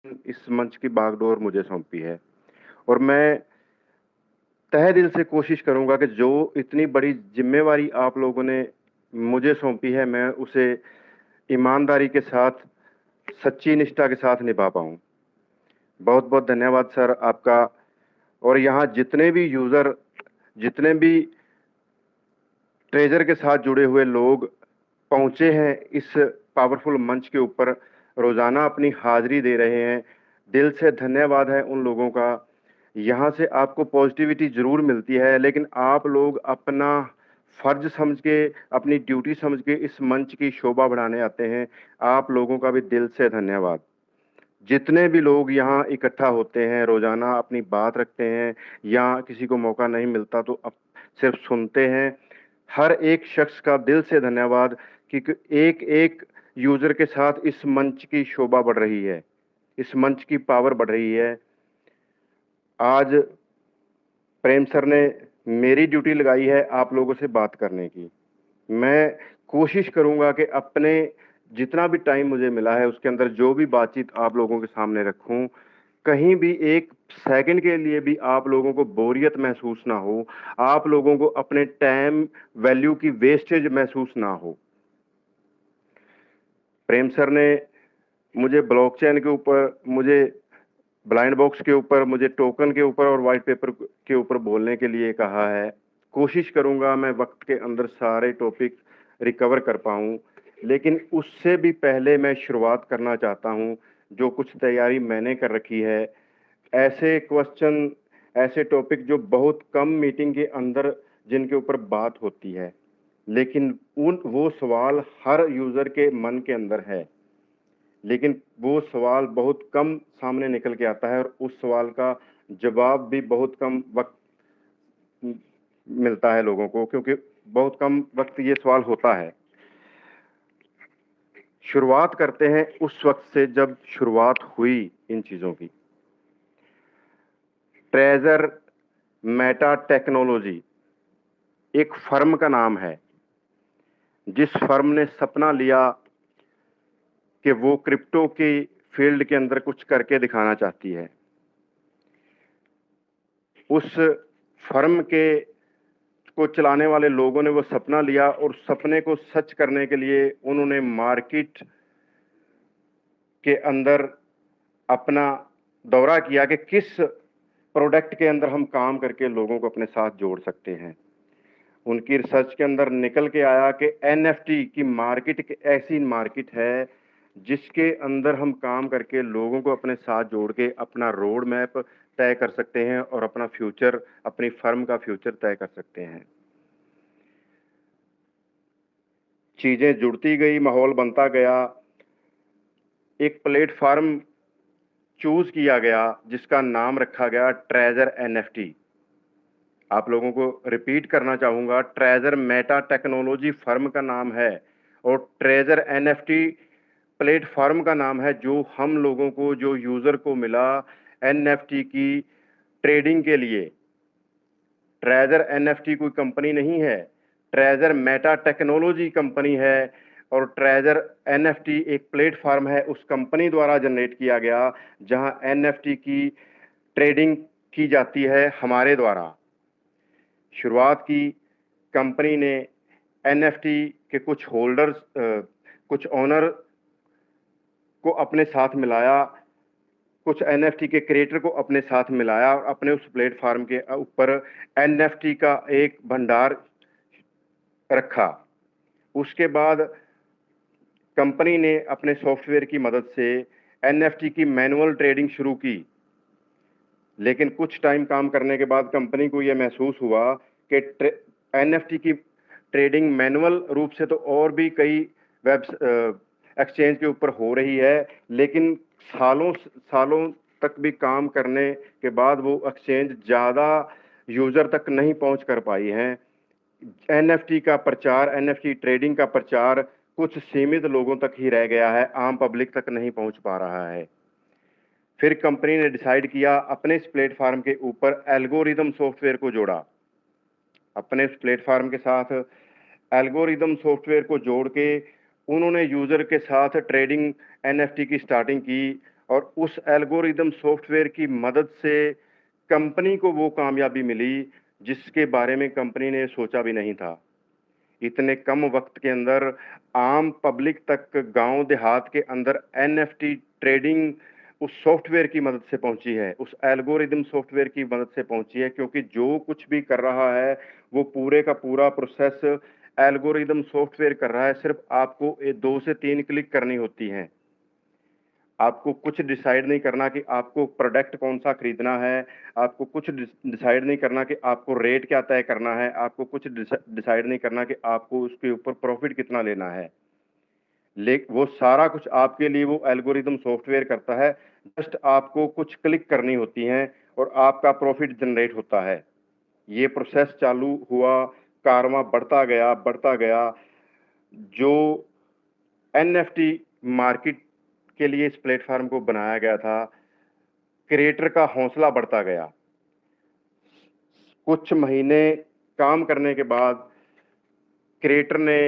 इस मंच की बागडोर मुझे सौंपी है और मैं तहे दिल से कोशिश करूंगा कि जो इतनी बड़ी जिम्मेवारी आप लोगों ने मुझे सौंपी है, मैं उसे ईमानदारी के साथ, सच्ची निष्ठा के साथ निभा पाऊं। बहुत बहुत धन्यवाद सर आपका। और यहाँ जितने भी यूजर, जितने भी ट्रेजर के साथ जुड़े हुए लोग पहुंचे हैं इस पावरफुल मंच के ऊपर, रोजाना अपनी हाजिरी दे रहे हैं, दिल से धन्यवाद है उन लोगों का। यहाँ से आपको पॉजिटिविटी जरूर मिलती है, लेकिन आप लोग अपना फर्ज समझ के, अपनी ड्यूटी समझ के इस मंच की शोभा बढ़ाने आते हैं। आप लोगों का भी दिल से धन्यवाद। जितने भी लोग यहाँ इकट्ठा होते हैं, रोजाना अपनी बात रखते हैं, या किसी को मौका नहीं मिलता तो सिर्फ सुनते हैं, हर एक शख्स का दिल से धन्यवाद कि एक एक यूजर के साथ इस मंच की शोभा बढ़ रही है, इस मंच की पावर बढ़ रही है। आज प्रेम सर ने मेरी ड्यूटी लगाई है आप लोगों से बात करने की। मैं कोशिश करूंगा कि अपने जितना भी टाइम मुझे मिला है उसके अंदर जो भी बातचीत आप लोगों के सामने रखूं, कहीं भी एक सेकंड के लिए भी आप लोगों को बोरियत महसूस ना हो, आप लोगों को अपने टाइम वैल्यू की वेस्टेज महसूस ना हो। प्रेम सर ने मुझे ब्लॉकचेन के ऊपर, मुझे ब्लाइंड बॉक्स के ऊपर, मुझे टोकन के ऊपर और वाइट पेपर के ऊपर बोलने के लिए कहा है। कोशिश करूंगा मैं वक्त के अंदर सारे टॉपिक रिकवर कर पाऊं, लेकिन उससे भी पहले मैं शुरुआत करना चाहता हूं। जो कुछ तैयारी मैंने कर रखी है, ऐसे क्वेश्चन, ऐसे टॉपिक जो बहुत कम मीटिंग के अंदर जिनके ऊपर बात होती है, लेकिन उन वो सवाल हर यूजर के मन के अंदर है, लेकिन वो सवाल बहुत कम सामने निकल के आता है और उस सवाल का जवाब भी बहुत कम वक्त मिलता है लोगों को, क्योंकि बहुत कम वक्त ये सवाल होता है। शुरुआत करते हैं उस वक्त से जब शुरुआत हुई इन चीजों की। ट्रेजर मेटा टेक्नोलॉजी एक फर्म का नाम है, जिस फर्म ने सपना लिया कि वो क्रिप्टो की फील्ड के अंदर कुछ करके दिखाना चाहती है। उस फर्म के को चलाने वाले लोगों ने वो सपना लिया और सपने को सच करने के लिए उन्होंने मार्केट के अंदर अपना दौरा किया कि किस प्रोडक्ट के अंदर हम काम करके लोगों को अपने साथ जोड़ सकते हैं। उनकी रिसर्च के अंदर निकल के आया कि एनएफटी की मार्केट एक ऐसी मार्केट है जिसके अंदर हम काम करके लोगों को अपने साथ जोड़ के अपना रोड मैप तय कर सकते हैं और अपना फ्यूचर, अपनी फर्म का फ्यूचर तय कर सकते हैं। चीजें जुड़ती गई, माहौल बनता गया, एक प्लेटफॉर्म चूज किया गया जिसका नाम रखा गया ट्रेजर एनएफटी। आप लोगों को रिपीट करना चाहूंगा, ट्रेजर मेटा टेक्नोलॉजी फर्म का नाम है और ट्रेजर एनएफटी प्लेटफॉर्म का नाम है, जो हम लोगों को, जो यूजर को मिला एनएफटी की ट्रेडिंग के लिए। ट्रेजर एनएफटी कोई कंपनी नहीं है, ट्रेजर मेटा टेक्नोलॉजी कंपनी है और ट्रेजर एनएफटी एक प्लेटफॉर्म है उस कंपनी द्वारा जनरेट किया गया, जहां एनएफटी की ट्रेडिंग की जाती है हमारे द्वारा। शुरुआत की कंपनी ने एनएफटी के कुछ होल्डर्स, कुछ ओनर को अपने साथ मिलाया, कुछ एनएफटी के क्रिएटर को अपने साथ मिलाया और अपने उस प्लेटफॉर्म के ऊपर एनएफटी का एक भंडार रखा। उसके बाद कंपनी ने अपने सॉफ्टवेयर की मदद से एनएफटी की मैनुअल ट्रेडिंग शुरू की, लेकिन कुछ टाइम काम करने के बाद कंपनी को यह महसूस हुआ कि एनएफटी की ट्रेडिंग मैनुअल रूप से तो और भी कई वेब एक्सचेंज के ऊपर हो रही है, लेकिन सालों सालों तक भी काम करने के बाद वो एक्सचेंज ज़्यादा यूज़र तक नहीं पहुंच कर पाई हैं। एनएफटी का प्रचार, एनएफटी ट्रेडिंग का प्रचार कुछ सीमित लोगों तक ही रह गया है, आम पब्लिक तक नहीं पहुंच पा रहा है। फिर कंपनी ने डिसाइड किया, अपने इस प्लेटफॉर्म के ऊपर एल्गोरिदम सॉफ्टवेयर को जोड़ा। अपने इस प्लेटफॉर्म के साथ एल्गोरिदम सॉफ्टवेयर को जोड़ के उन्होंने यूजर के साथ ट्रेडिंग एनएफटी की स्टार्टिंग की और उस एल्गोरिदम सॉफ्टवेयर की मदद से कंपनी को वो कामयाबी मिली जिसके बारे में कंपनी ने सोचा भी नहीं था। इतने कम वक्त के अंदर आम पब्लिक तक गांव देहात के अंदर एनएफटी ट्रेडिंग उस सॉफ्टवेयर की मदद से पहुंची है, उस एल्गोरिदम सॉफ्टवेयर की मदद से पहुंची है, क्योंकि जो कुछ भी कर रहा है वो पूरे का पूरा प्रोसेस एल्गोरिदम सॉफ्टवेयर कर रहा है। सिर्फ आपको 2 से 3 क्लिक करनी होती हैं। आपको कुछ डिसाइड नहीं करना कि आपको प्रोडक्ट कौन सा खरीदना है, आपको कुछ डिसाइड नहीं करना कि आपको रेट क्या तय करना है, आपको कुछ डिसाइड नहीं करना कि आपको उसके ऊपर प्रॉफिट कितना लेना है। वो सारा कुछ आपके लिए वो एल्गोरिदम सॉफ्टवेयर करता है। जस्ट आपको कुछ क्लिक करनी होती हैं और आपका प्रॉफिट जनरेट होता है। ये प्रोसेस चालू हुआ, कारवां बढ़ता गया। जो एनएफटी मार्केट के लिए इस प्लेटफॉर्म को बनाया गया था, क्रिएटर का हौसला बढ़ता गया। कुछ महीने काम करने के बाद क्रिएटर ने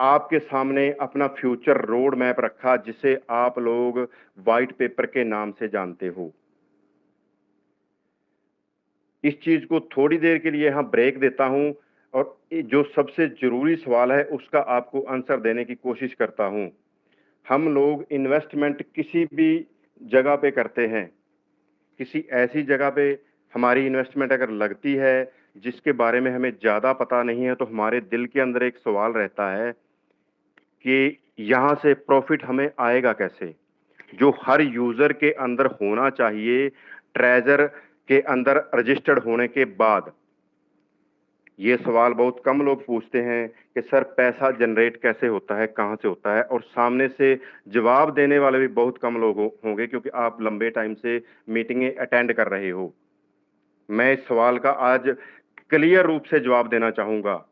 आपके सामने अपना फ्यूचर रोड मैप रखा, जिसे आप लोग व्हाइट पेपर के नाम से जानते हो। इस चीज को थोड़ी देर के लिए यहां ब्रेक देता हूं और जो सबसे जरूरी सवाल है उसका आपको आंसर देने की कोशिश करता हूं। हम लोग इन्वेस्टमेंट किसी भी जगह पे करते हैं, किसी ऐसी जगह पे हमारी इन्वेस्टमेंट अगर लगती है जिसके बारे में हमें ज़्यादा पता नहीं है, तो हमारे दिल के अंदर एक सवाल रहता है कि यहाँ से प्रॉफिट हमें आएगा कैसे, जो हर यूज़र के अंदर होना चाहिए ट्रेजर के अंदर रजिस्टर्ड होने के बाद। ये सवाल बहुत कम लोग पूछते हैं कि सर पैसा जनरेट कैसे होता है, कहाँ से होता है, और सामने से जवाब देने वाले भी बहुत कम लोग होंगे, क्योंकि आप लंबे टाइम से मीटिंगें अटेंड कर रहे हो। मैं इस सवाल का आज क्लियर रूप से जवाब देना चाहूंगा।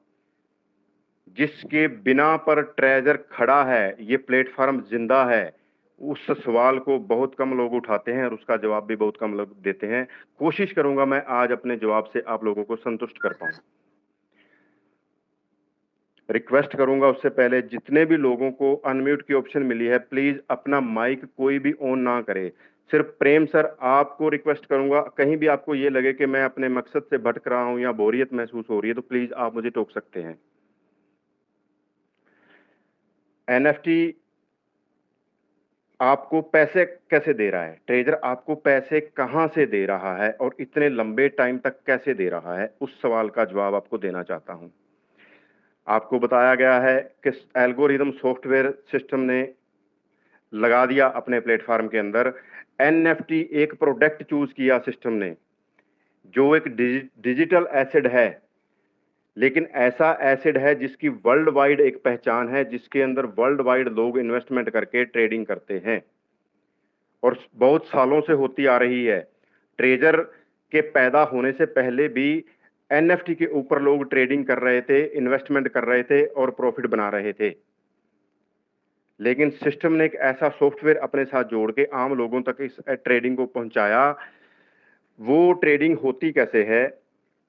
जिसके बिना पर ट्रेजर खड़ा है, ये प्लेटफॉर्म जिंदा है, उस सवाल को बहुत कम लोग उठाते हैं और उसका जवाब भी बहुत कम लोग देते हैं। कोशिश करूंगा मैं आज अपने जवाब से आप लोगों को संतुष्ट कर पाऊं। रिक्वेस्ट करूंगा उससे पहले जितने भी लोगों को अनम्यूट की ऑप्शन मिली है, प्लीज अपना माइक कोई भी ऑन ना करे। सिर्फ प्रेम सर आपको रिक्वेस्ट करूंगा, कहीं भी आपको ये लगे कि मैं अपने मकसद से भटक रहा हूं या बोरियत महसूस हो रही है, तो प्लीज आप मुझे टोक सकते हैं। एनएफटी आपको पैसे कैसे दे रहा है, ट्रेजर आपको पैसे कहां से दे रहा है और इतने लंबे टाइम तक कैसे दे रहा है, उस सवाल का जवाब आपको देना चाहता हूं। आपको बताया गया है कि एल्गोरिदम सॉफ्टवेयर सिस्टम ने लगा दिया अपने प्लेटफॉर्म के अंदर। एनएफटी एक प्रोडक्ट चूज किया सिस्टम ने, जो एक डिजिटल एसेट है, लेकिन ऐसा एसेट है जिसकी वर्ल्ड वाइड एक पहचान है, जिसके अंदर वर्ल्ड वाइड लोग इन्वेस्टमेंट करके ट्रेडिंग करते हैं और बहुत सालों से होती आ रही है। ट्रेजर के पैदा होने से पहले भी एनएफटी के ऊपर लोग ट्रेडिंग कर रहे थे, इन्वेस्टमेंट कर रहे थे और प्रॉफिट बना रहे थे। लेकिन सिस्टम ने एक ऐसा सॉफ्टवेयर अपने साथ जोड़ के आम लोगों तक इस ट्रेडिंग को पहुंचाया। वो ट्रेडिंग होती कैसे है,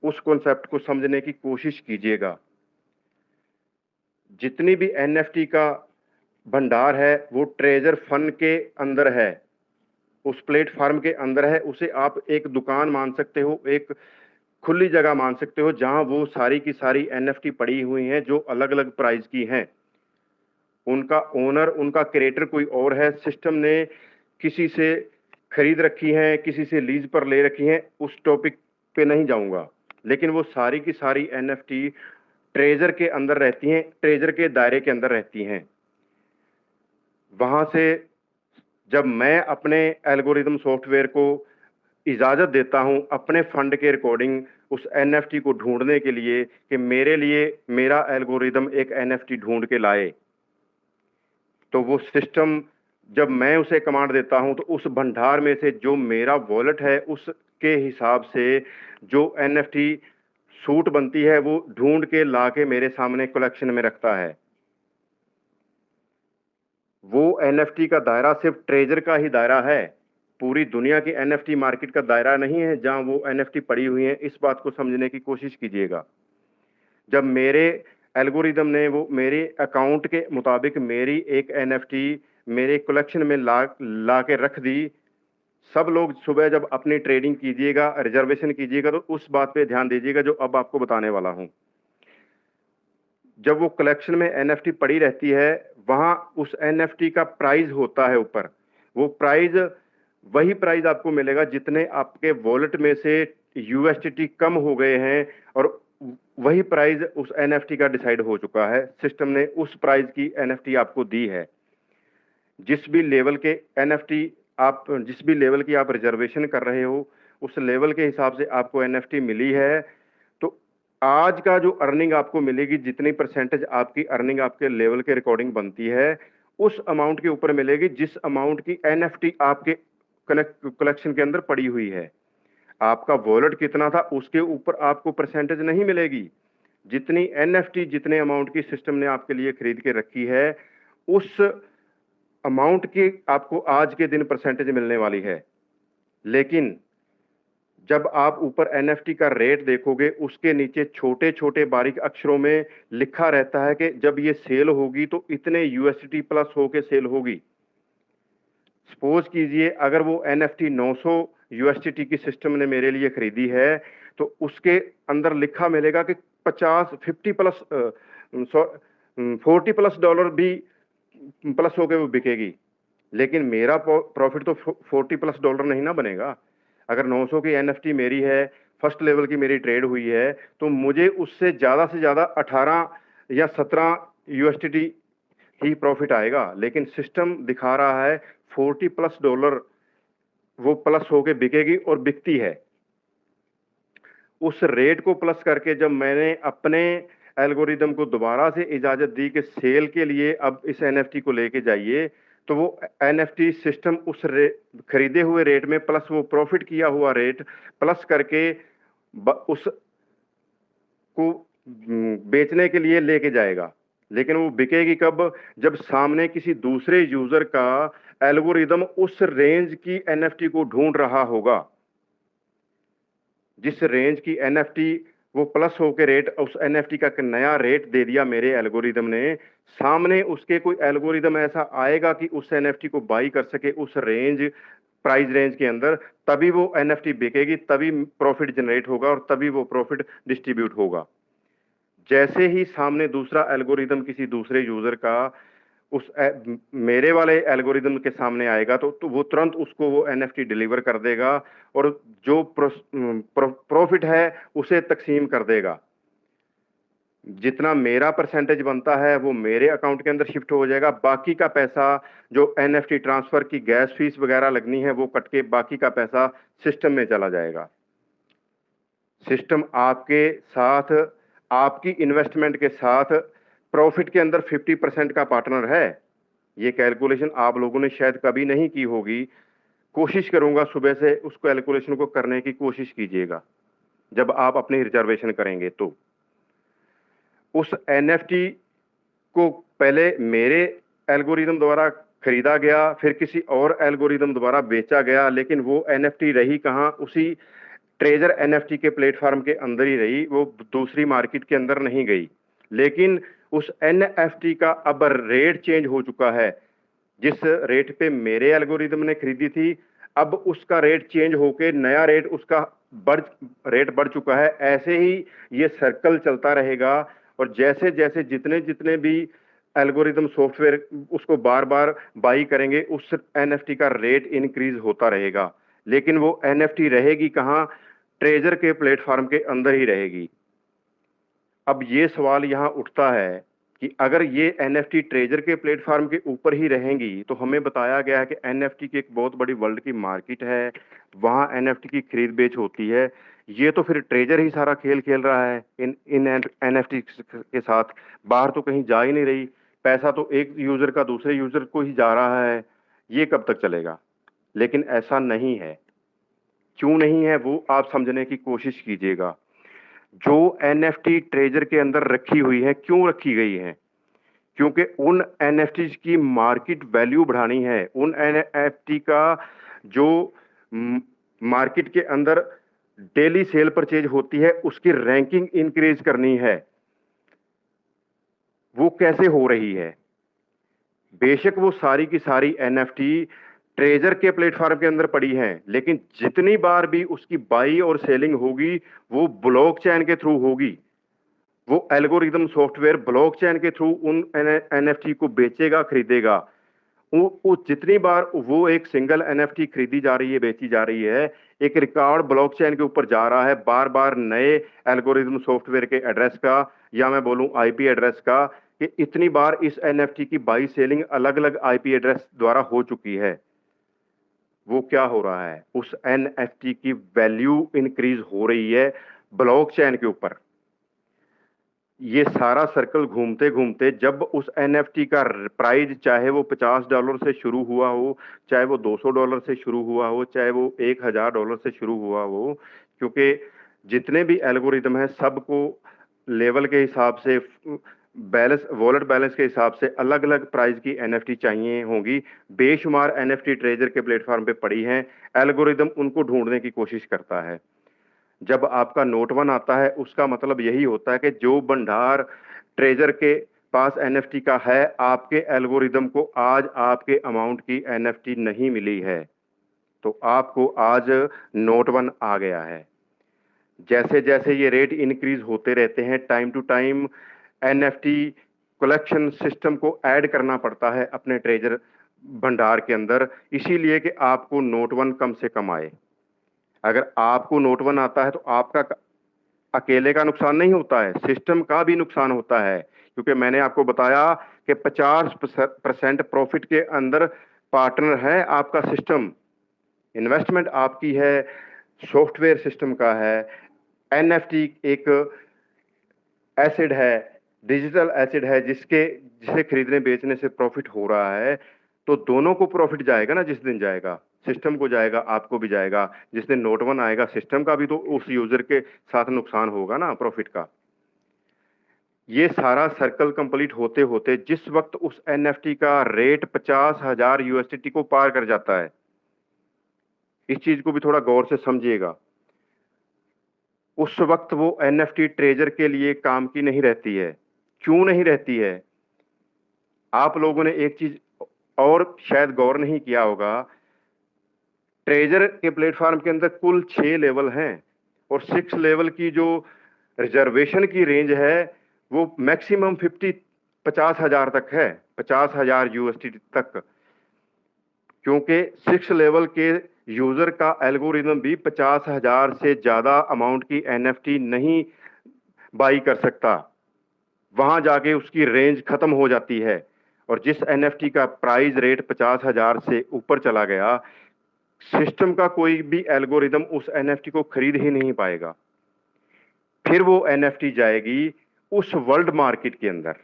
उस कॉन्सेप्ट को समझने की कोशिश कीजिएगा। जितनी भी एनएफटी का भंडार है वो ट्रेजर फंड के अंदर है, उस प्लेटफॉर्म के अंदर है। उसे आप एक दुकान मान सकते हो, एक खुली जगह मान सकते हो, जहां वो सारी की सारी एनएफटी पड़ी हुई हैं जो अलग अलग प्राइस की हैं। उनका ओनर, उनका क्रिएटर कोई और है। सिस्टम ने किसी से खरीद रखी हैं, किसी से लीज पर ले रखी हैं, उस टॉपिक पे नहीं जाऊंगा। लेकिन वो सारी की सारी एनएफटी ट्रेजर के अंदर रहती हैं, ट्रेजर के दायरे के अंदर रहती हैं। वहां से जब मैं अपने एल्गोरिदम सॉफ्टवेयर को इजाजत देता हूं अपने फंड के रिकॉर्डिंग उस एनएफटी को ढूंढने के लिए कि मेरे लिए मेरा एल्गोरिदम एक एनएफटी ढूंढ के लाए, तो वो सिस्टम जब मैं उसे कमांड देता हूं तो उस भंडार में से जो मेरा वॉलेट है उसके हिसाब से जो एनएफटी सूट बनती है वो ढूंढ के ला के मेरे सामने कलेक्शन में रखता है। वो एनएफटी का दायरा सिर्फ ट्रेजर का ही दायरा है, पूरी दुनिया की एनएफटी मार्केट का दायरा नहीं है जहां वो एनएफटी पड़ी हुई है। इस बात को समझने की कोशिश कीजिएगा। जब मेरे एल्गोरिदम ने वो मेरे अकाउंट के मुताबिक मेरी एक एनएफटी मेरे कलेक्शन में ला के रख दी, सब लोग सुबह जब अपनी ट्रेडिंग कीजिएगा, रिजर्वेशन कीजिएगा, तो उस बात पे ध्यान दीजिएगा जो अब आपको बताने वाला हूं। जब वो कलेक्शन में एनएफटी पड़ी रहती है, वहां उस एनएफटी का प्राइस होता है ऊपर। वो प्राइस वही प्राइस आपको मिलेगा जितने आपके वॉलेट में से यूएसडीटी कम हो गए हैं, और वही प्राइस उस एनएफटी का डिसाइड हो चुका है। सिस्टम ने उस प्राइस की एनएफटी आपको दी है। जिस भी लेवल की आप रिजर्वेशन कर रहे हो, उस लेवल के हिसाब से आपको एनएफटी मिली है। तो आज का जो अर्निंग आपको मिलेगी, जितनी परसेंटेज आपकी अर्निंग आपके लेवल के रिकॉर्डिंग बनती है, उस अमाउंट के ऊपर मिलेगी जिस अमाउंट की एनएफटी आपके कलेक्शन के अंदर पड़ी हुई है। आपका वॉलेट कितना था उसके ऊपर आपको परसेंटेज नहीं मिलेगी। जितनी एनएफटी, जितने अमाउंट की सिस्टम ने आपके लिए खरीद के रखी है, उस अमाउंट की आपको आज के दिन परसेंटेज मिलने वाली है। लेकिन जब आप ऊपर एनएफटी का रेट देखोगे, उसके नीचे छोटे छोटे बारीक अक्षरों में लिखा रहता है कि जब ये सेल होगी तो इतने यूएसडी प्लस होके सेल होगी। सपोज कीजिए अगर वो एनएफटी 900 यूएसडी की सिस्टम ने मेरे लिए खरीदी है, तो उसके अंदर लिखा मिलेगा कि 50 प्लस 40 प्लस डॉलर भी प्लस होके वो बिकेगी। लेकिन मेरा प्रॉफिट तो 40 प्लस डॉलर नहीं ना बनेगा। अगर 900 की एनएफटी मेरी है, फर्स्ट लेवल की मेरी ट्रेड हुई है, तो मुझे उससे ज़्यादा से ज़्यादा 18 या 17 यूएसडी ही प्रॉफिट आएगा। लेकिन सिस्टम दिखा रहा है 40 प्लस डॉलर वो प्लस होके बिकेगी, और बिकती है। उस रेट को प्लस करके जब मैंने अपने एल्गोरिदम को दोबारा से इजाजत दी कि सेल के लिए अब इस एनएफटी को लेके जाइए, तो वो एनएफटी सिस्टम उस खरीदे हुए रेट में प्लस वो प्रॉफिट किया हुआ रेट प्लस करके उस को बेचने के लिए लेके जाएगा। लेकिन वो बिकेगी कब? जब सामने किसी दूसरे यूजर का एल्गोरिदम उस रेंज की एनएफटी को ढूंढ रहा होगा। जिस रेंज की एनएफटी वो प्लस होके रेट, उस एनएफटी का नया रेट दे दिया मेरे एल्गोरिदम ने, सामने उसके कोई एल्गोरिदम ऐसा आएगा कि उस एनएफटी को बाई कर सके उस रेंज, प्राइस रेंज के अंदर, तभी वो एनएफटी बिकेगी, तभी प्रॉफिट जनरेट होगा और तभी वो प्रॉफिट डिस्ट्रीब्यूट होगा। जैसे ही सामने दूसरा एल्गोरिदम किसी दूसरे यूजर का उस मेरे वाले एल्गोरिदम के सामने आएगा, तो वो तुरंत उसको वो एनएफटी डिलीवर कर देगा और जो प्रॉफिट है उसे तकसीम कर देगा। जितना मेरा परसेंटेज बनता है वो मेरे अकाउंट के अंदर शिफ्ट हो जाएगा। बाकी का पैसा जो एनएफटी ट्रांसफर की गैस फीस वगैरह लगनी है वो कट के बाकी का पैसा सिस्टम में चला जाएगा। सिस्टम आपके साथ, आपकी इन्वेस्टमेंट के साथ प्रॉफिट के अंदर 50% का पार्टनर है। ये कैलकुलेशन आप लोगों ने शायद कभी नहीं की होगी। कोशिश करूंगा सुबह से उस कैलकुलेशन को करने की कोशिश कीजिएगा जब आप अपनी रिजर्वेशन करेंगे। तो उस एनएफटी को पहले मेरे एल्गोरिदम द्वारा खरीदा गया, फिर किसी और एल्गोरिदम द्वारा बेचा गया, लेकिन वो एनएफटी रही कहाँ? उसी ट्रेजर एनएफटी के प्लेटफॉर्म के अंदर ही रही, वो दूसरी मार्केट के अंदर नहीं गई। लेकिन उस एनएफटी का अब रेट चेंज हो चुका है। जिस रेट पे मेरे एल्गोरिदम ने खरीदी थी, अब उसका रेट चेंज होके नया रेट उसका रेट बढ़ चुका है। ऐसे ही ये सर्कल चलता रहेगा, और जैसे जैसे जितने जितने भी एल्गोरिदम सॉफ्टवेयर उसको बार बार बाई करेंगे, उस एनएफटी का रेट इंक्रीज होता रहेगा। लेकिन वो एनएफटी रहेगी कहाँ? ट्रेजर के प्लेटफॉर्म के अंदर ही रहेगी। अब ये सवाल यहाँ उठता है कि अगर ये एनएफटी ट्रेजर के प्लेटफॉर्म के ऊपर ही रहेंगी, तो हमें बताया गया है कि एनएफटी की एक बहुत बड़ी वर्ल्ड की मार्केट है, वहाँ एनएफटी की खरीद बेच होती है। ये तो फिर ट्रेजर ही सारा खेल खेल रहा है इन एनएफटी के साथ, बाहर तो कहीं जा ही नहीं रही। पैसा तो एक यूजर का दूसरे यूजर को ही जा रहा है। ये कब तक चलेगा? लेकिन ऐसा नहीं है। क्यों नहीं है वो आप समझने की कोशिश कीजिएगा। जो एनएफटी ट्रेजर के अंदर रखी हुई है, क्यों रखी गई है? क्योंकि उन एनएफटी की मार्केट वैल्यू बढ़ानी है। उन एनएफटी का जो मार्केट के अंदर डेली सेल परचेज होती है, उसकी रैंकिंग इंक्रीज करनी है। वो कैसे हो रही है? बेशक वो सारी की सारी एनएफटी ट्रेजर के प्लेटफॉर्म के अंदर पड़ी हैं, लेकिन जितनी बार भी उसकी बाई और सेलिंग होगी वो ब्लॉकचेन के थ्रू होगी। वो एल्गोरिदम सॉफ्टवेयर ब्लॉकचेन के थ्रू उन एनएफटी को बेचेगा, खरीदेगा। वो जितनी बार वो एक सिंगल एनएफटी खरीदी जा रही है, बेची जा रही है, एक रिकॉर्ड ब्लॉकचेन के ऊपर जा रहा है, बार बार नए एल्गोरिदम सॉफ्टवेयर के एड्रेस का, या मैं बोलूं आईपी एड्रेस का, कि इतनी बार इस एनएफटी की बाई सेलिंग अलग अलग आईपी एड्रेस द्वारा हो चुकी है। वो क्या हो रहा है, उस एनएफटी की वैल्यू इंक्रीज हो रही है ब्लॉकचेन के ऊपर। ये सारा सर्कल घूमते घूमते जब उस एनएफटी का प्राइस, चाहे वो $50 से शुरू हुआ हो, चाहे वो $200 से शुरू हुआ हो, चाहे वो $1000 से शुरू हुआ हो, क्योंकि जितने भी एल्गोरिदम हैं सबको लेवल के हिसाब से, बैलेंस, वॉलेट बैलेंस के हिसाब से अलग अलग प्राइस की एनएफटी चाहिए होंगी। बेशुमार एनएफटी ट्रेजर के प्लेटफॉर्म पे पड़ी हैं, एल्गोरिदम उनको ढूंढने की कोशिश करता है। जब आपका नोट 1 आता है उसका मतलब यही होता है कि जो भंडार ट्रेजर के पास एनएफटी का है, आपके एल्गोरिदम को आज आपके अमाउंट की एनएफटी नहीं मिली है, तो आपको आज नोट 1 आ गया है। जैसे जैसे ये रेट इंक्रीज होते रहते हैं, time to time NFT collection system को ऐड करना पड़ता है अपने ट्रेजर भंडार के अंदर, इसीलिए कि आपको नोट 1 कम से कम आए। अगर आपको नोट 1 आता है तो आपका अकेले का नुकसान नहीं होता है, सिस्टम का भी नुकसान होता है, क्योंकि मैंने आपको बताया कि 50% प्रॉफिट के अंदर पार्टनर है आपका सिस्टम। इन्वेस्टमेंट आपकी है, सॉफ्टवेयर सिस्टम का है। एनएफटी एक एसिड है, डिजिटल एसिड है, जिसे खरीदने बेचने से प्रॉफिट हो रहा है, तो दोनों को प्रॉफिट जाएगा ना, जिस दिन जाएगा सिस्टम को जाएगा, आपको भी जाएगा। जिस दिन नोट 1 आएगा सिस्टम का भी तो उस यूजर के साथ नुकसान होगा ना, प्रॉफिट का। ये सारा सर्कल कंप्लीट होते होते जिस वक्त उस एनएफटी का रेट 50,000 यूएसडीटी को पार कर जाता है, इस चीज को भी थोड़ा गौर से समझिएगा, उस वक्त वो एनएफटी ट्रेजर के लिए काम की नहीं रहती है। क्यों नहीं रहती है? आप लोगों ने एक चीज और शायद गौर नहीं किया होगा, ट्रेजर के प्लेटफॉर्म के अंदर कुल 6 लेवल हैं, और 6 लेवल की जो रिजर्वेशन की रेंज है वो मैक्सिमम 50,000 तक है, 50,000 यूएसडी तक, क्योंकि 6 लेवल के यूजर का एल्गोरिदम भी 50,000 से ज्यादा अमाउंट की एनएफटी नहीं बाई कर सकता। वहां जाके उसकी रेंज खत्म हो जाती है, और जिस एनएफटी का प्राइस रेट 50,000 से ऊपर चला गया, सिस्टम का कोई भी एल्गोरिदम उस एनएफटी को खरीद ही नहीं पाएगा। फिर वो एनएफटी जाएगी उस वर्ल्ड मार्केट के अंदर,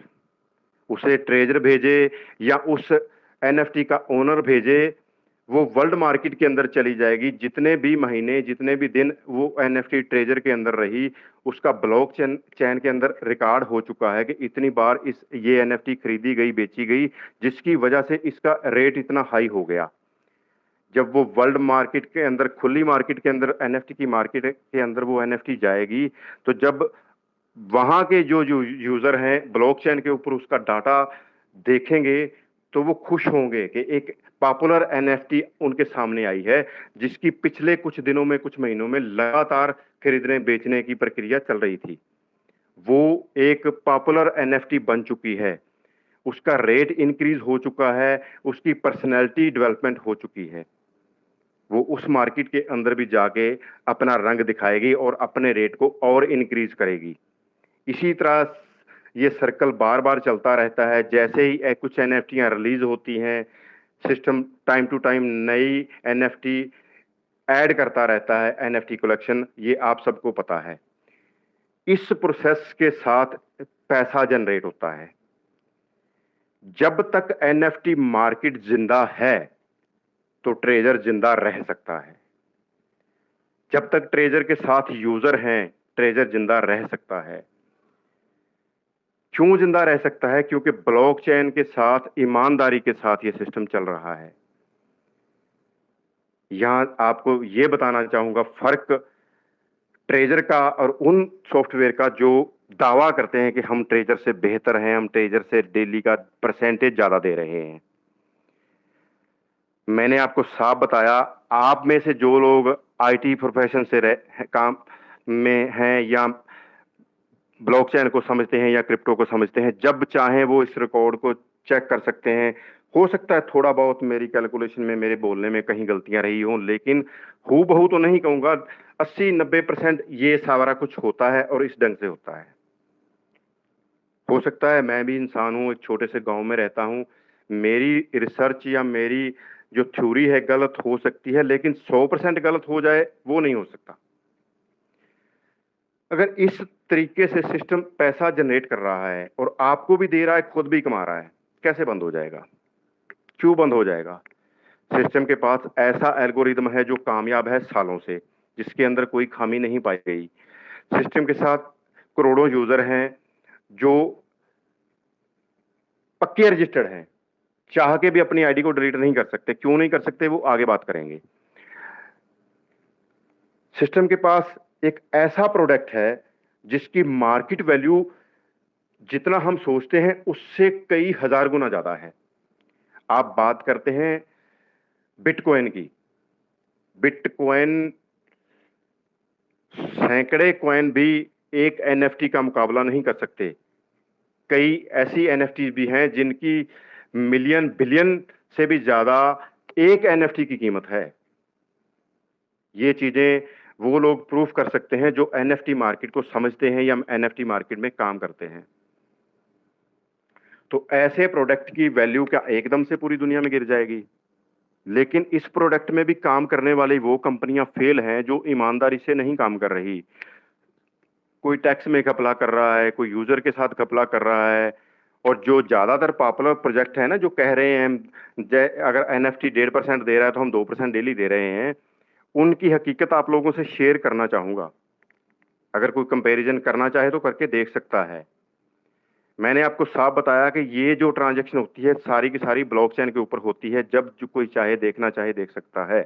उसे ट्रेजर भेजे या उस एनएफटी का ओनर भेजे, वो वर्ल्ड मार्केट के अंदर चली जाएगी। जितने भी महीने, जितने भी दिन वो एनएफटी ट्रेजर के अंदर रही, उसका ब्लॉक चैन के अंदर रिकॉर्ड हो चुका है कि इतनी बार ये एनएफटी खरीदी गई, बेची गई, जिसकी वजह से इसका रेट इतना हाई हो गया। जब वो वर्ल्ड मार्केट के अंदर, खुली मार्केट के अंदर, एनएफटी की मार्केट के अंदर वो एनएफटी जाएगी, तो जब वहां के जो यूजर हैं ब्लॉकचेन के ऊपर उसका डाटा देखेंगे, तो वो खुश होंगे कि एक पॉपुलर एनएफटी उनके सामने आई है, जिसकी पिछले कुछ दिनों में, कुछ महीनों में लगातार खरीदने बेचने की प्रक्रिया चल रही थी। वो एक पॉपुलर एनएफटी बन चुकी है, उसका रेट इंक्रीज हो चुका है, उसकी पर्सनैलिटी डेवलपमेंट हो चुकी है। वो उस मार्केट के अंदर भी जाके अपना रंग दिखाएगी और अपने रेट को और इंक्रीज करेगी। इसी तरह ये सर्कल बार बार चलता रहता है। जैसे ही कुछ एनएफटियां रिलीज होती हैं, सिस्टम टाइम टू टाइम नई एनएफटी ऐड करता रहता है, एनएफटी कलेक्शन, ये आप सबको पता है। इस प्रोसेस के साथ पैसा जनरेट होता है। जब तक एनएफटी मार्केट जिंदा है तो ट्रेजर जिंदा रह सकता है। जब तक ट्रेजर के साथ यूजर हैं, ट्रेजर जिंदा रह सकता है। क्यों जिंदा रह सकता है? क्योंकि ब्लॉकचेन के साथ, ईमानदारी के साथ ये सिस्टम चल रहा है। यहां आपको ये बताना चाहूंगा फर्क ट्रेजर का और उन सॉफ्टवेयर का जो दावा करते हैं कि हम ट्रेजर से बेहतर हैं, हम ट्रेजर से डेली का परसेंटेज ज्यादा दे रहे हैं। मैंने आपको साफ बताया, आप में से जो लोग आईटी प्रोफेशन से काम में हैं या ब्लॉकचेन को समझते हैं या क्रिप्टो को समझते हैं, जब चाहें वो इस रिकॉर्ड को चेक कर सकते हैं। हो सकता है थोड़ा बहुत मेरी कैलकुलेशन में, मेरे बोलने में कहीं गलतियां रही हों, लेकिन हूबहू तो नहीं कहूंगा। 80-90% ये सारा कुछ होता है और इस ढंग से होता है। हो सकता है मैं भी इंसान हूं, एक छोटे से गांव में रहता हूं, मेरी रिसर्च या मेरी जो थ्योरी है गलत हो सकती है, लेकिन 100% गलत हो जाए वो नहीं हो सकता। अगर इस तरीके से सिस्टम पैसा जनरेट कर रहा है और आपको भी दे रहा है, खुद भी कमा रहा है, कैसे बंद हो जाएगा? क्यों बंद हो जाएगा? सिस्टम के पास ऐसा एल्गोरिदम है जो कामयाब है सालों से, जिसके अंदर कोई खामी नहीं पाई गई। सिस्टम के साथ करोड़ों यूजर हैं जो पक्के रजिस्टर्ड हैं, चाह के भी अपनी आईडी को डिलीट नहीं कर सकते। क्यों नहीं कर सकते, वो आगे बात करेंगे। सिस्टम के पास एक ऐसा प्रोडक्ट है जिसकी मार्केट वैल्यू जितना हम सोचते हैं उससे कई हजार गुना ज्यादा है। आप बात करते हैं बिटकॉइन की। बिटकॉइन, सैकड़े कॉइन भी एक एनएफटी का मुकाबला नहीं कर सकते। कई ऐसी एनएफटी भी हैं जिनकी मिलियन बिलियन से भी ज्यादा एक एनएफटी की कीमत है। ये चीजें वो लोग प्रूफ कर सकते हैं जो एनएफटी मार्केट को समझते हैं या एनएफटी मार्केट में काम करते हैं। तो ऐसे प्रोडक्ट की वैल्यू क्या एकदम से पूरी दुनिया में गिर जाएगी? लेकिन इस प्रोडक्ट में भी काम करने वाली वो कंपनियां फेल हैं जो ईमानदारी से नहीं काम कर रही। कोई टैक्स में घपला कर रहा है, कोई यूजर के साथ घपला कर रहा है। और जो ज्यादातर पॉपुलर प्रोजेक्ट है ना, जो कह रहे हैं अगर एनएफटी 1.5% दे रहा है तो हम 2% डेली दे रहे हैं, उनकी हकीकत आप लोगों से शेयर करना चाहूंगा। अगर कोई कंपैरिजन करना चाहे तो करके देख सकता है। मैंने आपको साफ बताया कि ये जो ट्रांजैक्शन होती है सारी की सारी ब्लॉकचेन के ऊपर होती है। जब जो कोई चाहे देखना चाहे देख सकता है।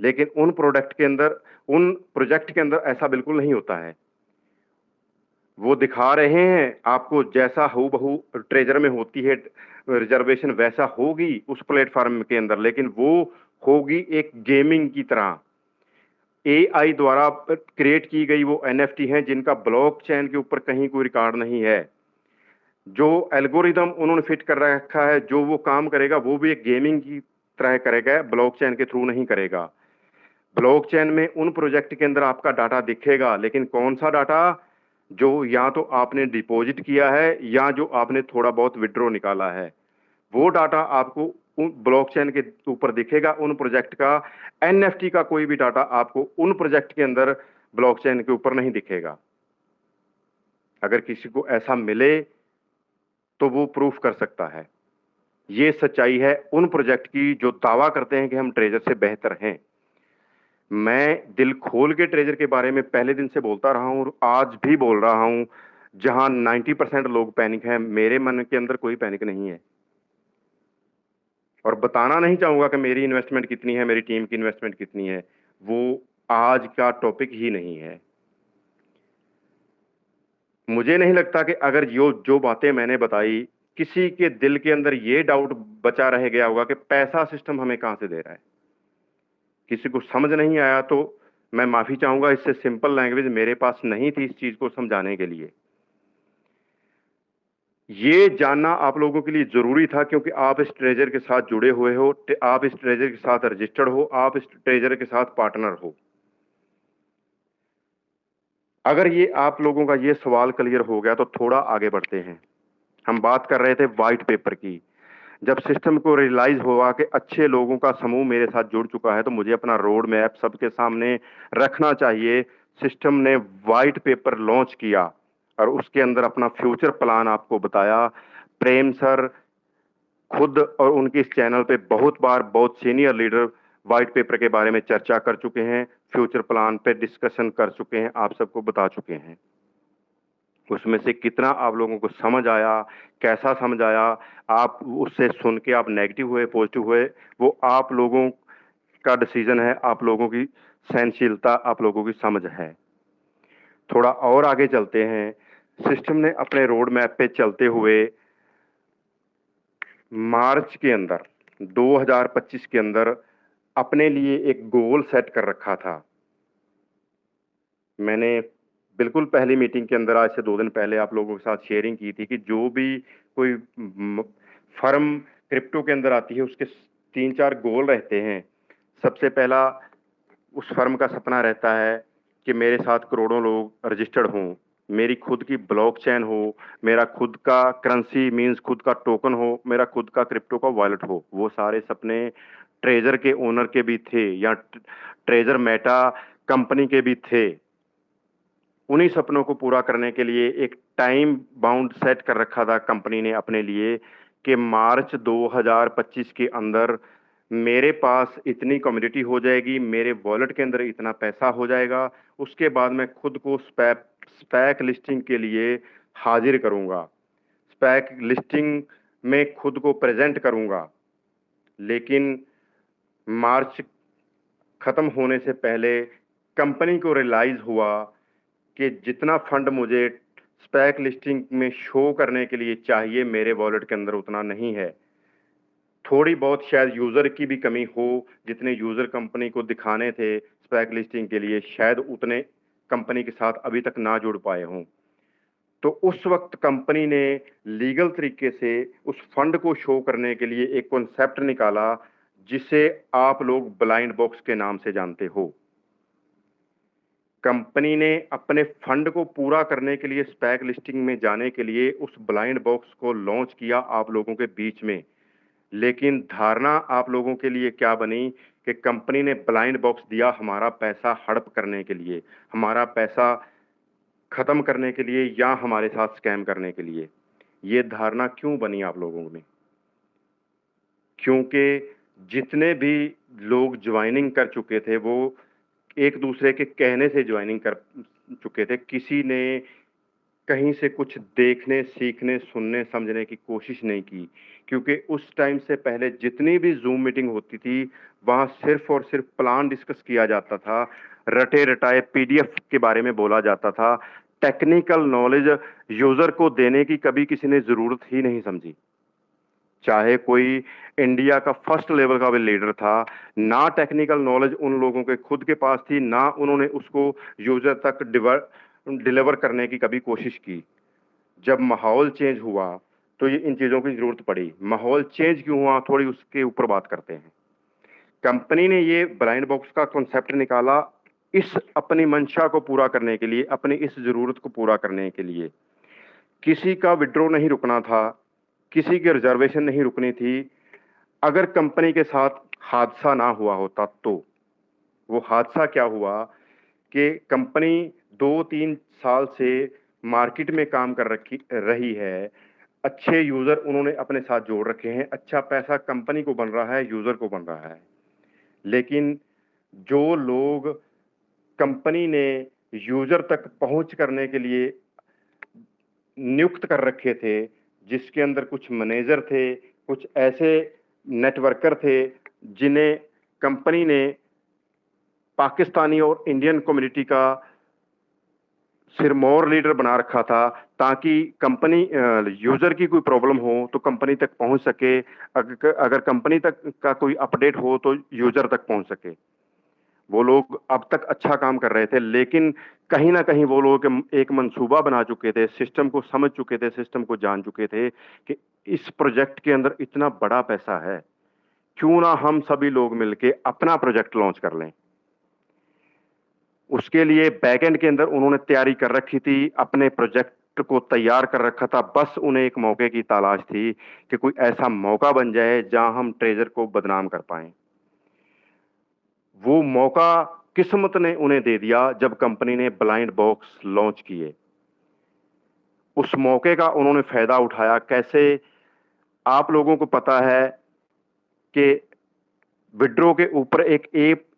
लेकिन उन प्रोडक्ट के अंदर, उन प्रोजेक्ट के अंदर ऐसा बिल्कुल नहीं होता है। वो दिखा रहे हैं आपको जैसा हूबहू ट्रेजर में होती है रिजर्वेशन, वैसा होगी उस प्लेटफॉर्म के अंदर, लेकिन वो होगी एक गेमिंग की तरह। एआई द्वारा क्रिएट की गई वो एनएफटी हैं जिनका ब्लॉकचेन के ऊपर कहीं कोई रिकॉर्ड नहीं है। जो एल्गोरिदम उन्होंने फिट कर रखा है, जो वो काम करेगा वो भी एक गेमिंग की तरह करेगा, ब्लॉकचेन के थ्रू नहीं करेगा। ब्लॉकचेन में उन प्रोजेक्ट के अंदर आपका डाटा दिखेगा, लेकिन कौन सा डाटा? जो या तो आपने डिपॉजिट किया है या जो आपने थोड़ा बहुत विड्रॉ निकाला है, वो डाटा आपको उन ब्लॉकचेन के ऊपर दिखेगा। उन प्रोजेक्ट का, एनएफटी का कोई भी डाटा आपको उन प्रोजेक्ट के अंदर ब्लॉकचेन के ऊपर नहीं दिखेगा। अगर किसी को ऐसा मिले तो वो प्रूफ कर सकता है। ये सच्चाई है उन प्रोजेक्ट की जो दावा करते हैं कि हम ट्रेजर से बेहतर हैं। मैं दिल खोल के ट्रेजर के बारे में पहले दिन से बोलता रहा हूं और आज भी बोल रहा हूं। जहां 90% लोग पैनिक हैं, मेरे मन के अंदर कोई पैनिक नहीं है। और बताना नहीं चाहूंगा कि मेरी इन्वेस्टमेंट कितनी है, मेरी टीम की इन्वेस्टमेंट कितनी है। वो आज का टॉपिक ही नहीं है। मुझे नहीं लगता कि अगर जो जो बातें मैंने बताई, किसी के दिल के अंदर ये डाउट बचा रह गया होगा कि पैसा सिस्टम हमें कहां से दे रहा है। किसी को समझ नहीं आया तो मैं माफी चाहूंगा। इससे सिंपल लैंग्वेज मेरे पास नहीं थी इस चीज को समझाने के लिए। ये जानना आप लोगों के लिए जरूरी था क्योंकि आप इस ट्रेजर के साथ जुड़े हुए हो, आप इस ट्रेजर के साथ रजिस्टर्ड हो, आप इस ट्रेजर के साथ पार्टनर हो। अगर ये आप लोगों का ये सवाल क्लियर हो गया तो थोड़ा आगे बढ़ते हैं। हम बात कर रहे थे व्हाइट पेपर की। जब सिस्टम को रियलाइज हुआ कि अच्छे लोगों का समूह मेरे साथ जुड़ चुका है तो मुझे अपना रोड मैप सबके सामने रखना चाहिए। सिस्टम ने व्हाइट पेपर लॉन्च किया और उसके अंदर अपना फ्यूचर प्लान आपको बताया। प्रेम सर खुद और उनके इस चैनल पे बहुत बार बहुत सीनियर लीडर व्हाइट पेपर के बारे में चर्चा कर चुके हैं, फ्यूचर प्लान पे डिस्कशन कर चुके हैं, आप सबको बता चुके हैं। उसमें से कितना आप लोगों को समझ आया, कैसा समझ आया, आप उससे सुन के आप नेगेटिव हुए, पॉजिटिव हुए, वो आप लोगों का डिसीजन है, आप लोगों की सहनशीलता, आप लोगों की समझ है। थोड़ा और आगे चलते हैं। सिस्टम ने अपने रोड मैप पे चलते हुए मार्च के अंदर 2025 के अंदर अपने लिए एक गोल सेट कर रखा था। मैंने बिल्कुल पहली मीटिंग के अंदर आज से 2 दिन पहले आप लोगों के साथ शेयरिंग की थी कि जो भी कोई फर्म क्रिप्टो के अंदर आती है उसके 3-4 गोल रहते हैं। सबसे पहला उस फर्म का सपना रहता है कि मेरे साथ करोड़ों लोग रजिस्टर्ड हों, मेरी खुद की ब्लॉकचेन हो, मेरा खुद का करेंसी मींस खुद का टोकन हो, मेरा खुद का क्रिप्टो का वॉलेट हो। वो सारे सपने ट्रेजर के ओनर के भी थे या ट्रेजर मेटा कंपनी के भी थे। उन्हीं सपनों को पूरा करने के लिए एक टाइम बाउंड सेट कर रखा था कंपनी ने अपने लिए कि मार्च 2025 के अंदर मेरे पास इतनी कम्युनिटी हो जाएगी, मेरे वॉलेट के अंदर इतना पैसा हो जाएगा, उसके बाद मैं खुद को स्पैक लिस्टिंग के लिए हाजिर करूंगा, स्पैक लिस्टिंग में खुद को प्रेजेंट करूंगा। लेकिन मार्च खत्म होने से पहले कंपनी को रियलाइज हुआ कि जितना फंड मुझे स्पैक लिस्टिंग में शो करने के लिए चाहिए मेरे वॉलेट के अंदर उतना नहीं है। थोड़ी बहुत शायद यूजर की भी कमी हो, जितने यूजर कंपनी को दिखाने थे स्पैक लिस्टिंग के लिए शायद उतने कंपनी के साथ अभी तक ना जुड़ पाए हों। तो उस वक्त कंपनी ने लीगल तरीके से उस फंड को शो करने के लिए एक कॉन्सेप्ट निकाला जिसे आप लोग ब्लाइंड बॉक्स के नाम से जानते हो। कंपनी ने अपने फंड को पूरा करने के लिए स्पैक लिस्टिंग में जाने के लिए उस ब्लाइंड बॉक्स को लॉन्च किया आप लोगों के बीच में। लेकिन धारणा आप लोगों के लिए क्या बनी कि कंपनी ने ब्लाइंड बॉक्स दिया हमारा पैसा हड़प करने के लिए, हमारा पैसा खत्म करने के लिए या हमारे साथ स्कैम करने के लिए। ये धारणा क्यों बनी आप लोगों में? क्योंकि जितने भी लोग ज्वाइनिंग कर चुके थे वो एक दूसरे के कहने से ज्वाइनिंग कर चुके थे। किसी ने कहीं से कुछ देखने, सीखने, सुनने, समझने की कोशिश नहीं की, क्योंकि उस टाइम से पहले जितनी भी ज़ूम मीटिंग होती थी, वहाँ सिर्फ़ और सिर्फ़ प्लान डिस्कस किया जाता था, रटे-रटाए पीडीएफ के बारे में बोला जाता था। टेक्निकल नॉलेज यूज़र को देने की कभी किसी ने ज़रूरत ही नहीं समझी। चाहे कोई इंडिया का फर्स्ट लेवल का भी लीडर था, ना टेक्निकल नॉलेज उन लोगों के खुद के पास थी, ना उन्होंने उसको यूज़र तक डिलीवर करने की कभी कोशिश की। जब माहौल चेंज हुआ तो ये इन चीज़ों की ज़रूरत पड़ी। माहौल चेंज क्यों हुआ, थोड़ी उसके ऊपर बात करते हैं। कंपनी ने ये ब्लाइंड बॉक्स का कॉन्सेप्ट निकाला इस अपनी मंशा को पूरा करने के लिए, अपनी इस ज़रूरत को पूरा करने के लिए। किसी का विड्रॉ नहीं रुकना था, किसी की रिजर्वेशन नहीं रुकनी थी। अगर कंपनी के साथ हादसा ना हुआ होता तो वो हादसा क्या हुआ कि कंपनी 2-3 साल से मार्केट में काम कर रही है, अच्छे यूज़र उन्होंने अपने साथ जोड़ रखे हैं, अच्छा पैसा कंपनी को बन रहा है, यूज़र को बन रहा है। लेकिन जो लोग कंपनी ने यूज़र तक पहुँच करने के लिए नियुक्त कर रखे थे, जिसके अंदर कुछ मैनेजर थे, कुछ ऐसे नेटवर्कर थे, जिन्हें कंपनी ने पाकिस्तानी और इंडियन कम्युनिटी का सिरमौर लीडर बना रखा था, ताकि कंपनी यूज़र की कोई प्रॉब्लम हो तो कंपनी तक पहुंच सके, अगर कंपनी तक का कोई अपडेट हो तो यूज़र तक पहुंच सके। वो लोग अब तक अच्छा काम कर रहे थे, लेकिन कहीं ना कहीं वो लोग एक मंसूबा बना चुके थे, सिस्टम को समझ चुके थे, सिस्टम को जान चुके थे कि इस प्रोजेक्ट के अंदर इतना बड़ा पैसा है, क्यों ना हम सभी लोग मिलके अपना प्रोजेक्ट लॉन्च कर लें। उसके लिए बैकएंड के अंदर उन्होंने तैयारी कर रखी थी, अपने प्रोजेक्ट को तैयार कर रखा था। बस उन्हें एक मौके की तलाश थी कि कोई ऐसा मौका बन जाए जहां हम ट्रेजर को बदनाम कर पाएं। वो मौका किस्मत ने उन्हें दे दिया जब कंपनी ने ब्लाइंड बॉक्स लॉन्च किए। उस मौके का उन्होंने फायदा उठाया। कैसे? आप लोगों को पता है कि विड्रो के ऊपर एक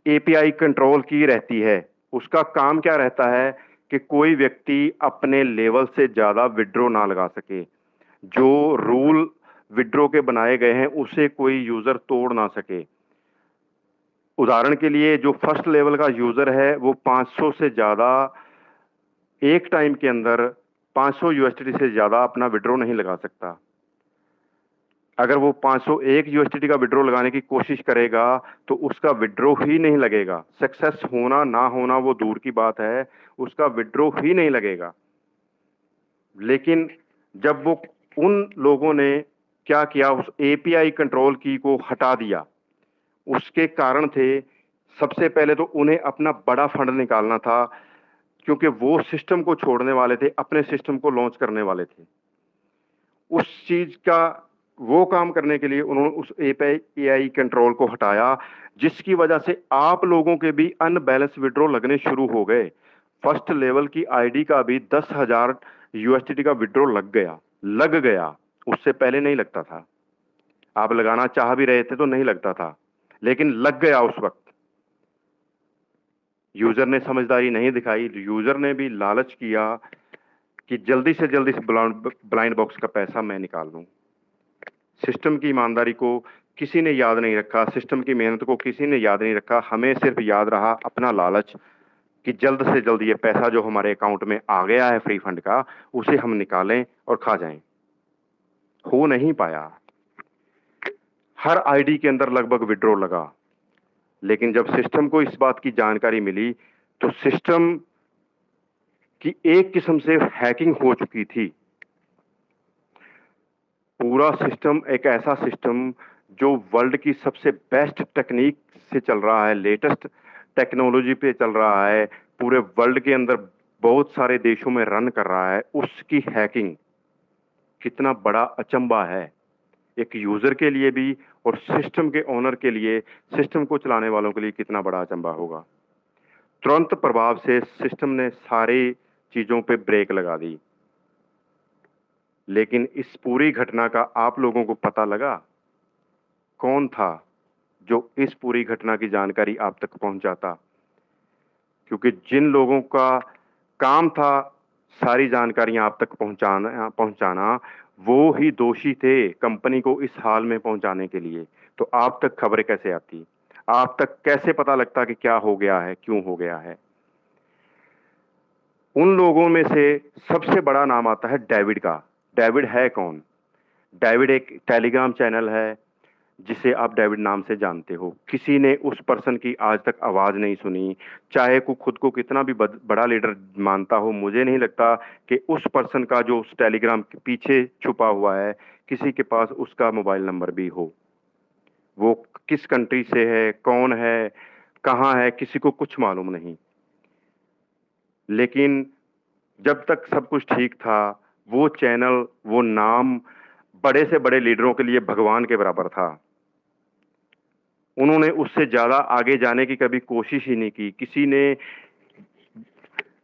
एपीआई कंट्रोल की रहती है। उसका काम क्या रहता है कि कोई व्यक्ति अपने लेवल से ज्यादा विड्रो ना लगा सके। जो रूल विड्रो के बनाए गए हैं उसे कोई यूजर तोड़ ना सके। उदाहरण के लिए जो फर्स्ट लेवल का यूजर है वो 500 से ज्यादा एक टाइम के अंदर 500 यूएसडी से ज्यादा अपना विड्रो नहीं लगा सकता। अगर वो 501 यूएसडीटी का विड्रॉ लगाने की कोशिश करेगा तो उसका विड्रॉ ही नहीं लगेगा। सक्सेस होना ना होना वो दूर की बात है, उसका विड्रॉ ही नहीं लगेगा। लेकिन जब वो उन लोगों ने क्या किया, उस एपीआई कंट्रोल की को हटा दिया, उसके कारण थे, सबसे पहले तो उन्हें अपना बड़ा फंड निकालना था, क्योंकि वो सिस्टम को छोड़ने वाले थे, अपने सिस्टम को लॉन्च करने वाले थे। उस चीज का वो काम करने के लिए उन्होंने उस एपीआई कंट्रोल को हटाया, जिसकी वजह से आप लोगों के भी अनबैलेंस विड्रॉ लगने शुरू हो गए। फर्स्ट लेवल की आईडी का भी 10,000 यूएसडीटी का विड्रॉ लग गया। उससे पहले नहीं लगता था। आप लगाना चाह भी रहे थे तो नहीं लगता था, लेकिन लग गया उस वक्त। यूजर ने समझदारी नहीं दिखाई, यूजर ने भी लालच किया कि जल्दी से जल्दी इस ब्लाइंड बॉक्स का पैसा मैं निकाल लूं। सिस्टम की ईमानदारी को किसी ने याद नहीं रखा, सिस्टम की मेहनत को किसी ने याद नहीं रखा। हमें सिर्फ याद रहा अपना लालच कि जल्द से जल्द ये पैसा जो हमारे अकाउंट में आ गया है फ्री फंड का, उसे हम निकालें और खा जाएं। हो नहीं पाया। हर आईडी के अंदर लगभग विड्रॉ लगा, लेकिन जब सिस्टम को इस बात की जानकारी मिली तो सिस्टम की एक किस्म से हैकिंग हो चुकी थी। पूरा सिस्टम एक ऐसा सिस्टम जो वर्ल्ड की सबसे बेस्ट टेक्निक से चल रहा है, लेटेस्ट टेक्नोलॉजी पे चल रहा है, पूरे वर्ल्ड के अंदर बहुत सारे देशों में रन कर रहा है, उसकी हैकिंग कितना बड़ा अचंबा है एक यूजर के लिए भी, और सिस्टम के ओनर के लिए, सिस्टम को चलाने वालों के लिए कितना बड़ा अचंबा होगा। तुरंत प्रभाव से सिस्टम ने सारी चीजों पे ब्रेक लगा दी। लेकिन इस पूरी घटना का आप लोगों को पता लगा? कौन था जो इस पूरी घटना की जानकारी आप तक पहुंचाता? क्योंकि जिन लोगों का काम था सारी जानकारियां आप तक पहुंचाना, वो ही दोषी थे कंपनी को इस हाल में पहुंचाने के लिए। तो आप तक खबरें कैसे आती? आप तक कैसे पता लगता कि क्या हो गया है, क्यों हो गया है? उन लोगों में से सबसे बड़ा नाम आता है डेविड का। डेविड है कौन? डेविड एक टेलीग्राम चैनल है जिसे आप डेविड नाम से जानते हो। किसी ने उस पर्सन की आज तक आवाज नहीं सुनी, चाहे को खुद को कितना भी बड़ा लीडर मानता हो। मुझे नहीं लगता कि उस पर्सन का जो उस टेलीग्राम के पीछे छुपा हुआ है, किसी के पास उसका मोबाइल नंबर भी हो। वो किस कंट्री से है, कौन है, कहाँ है, किसी को कुछ मालूम नहीं। लेकिन जब तक सब कुछ ठीक था, वो चैनल, वो नाम बड़े से बड़े लीडरों के लिए भगवान के बराबर था। उन्होंने उससे ज्यादा आगे जाने की कभी कोशिश ही नहीं की। किसी ने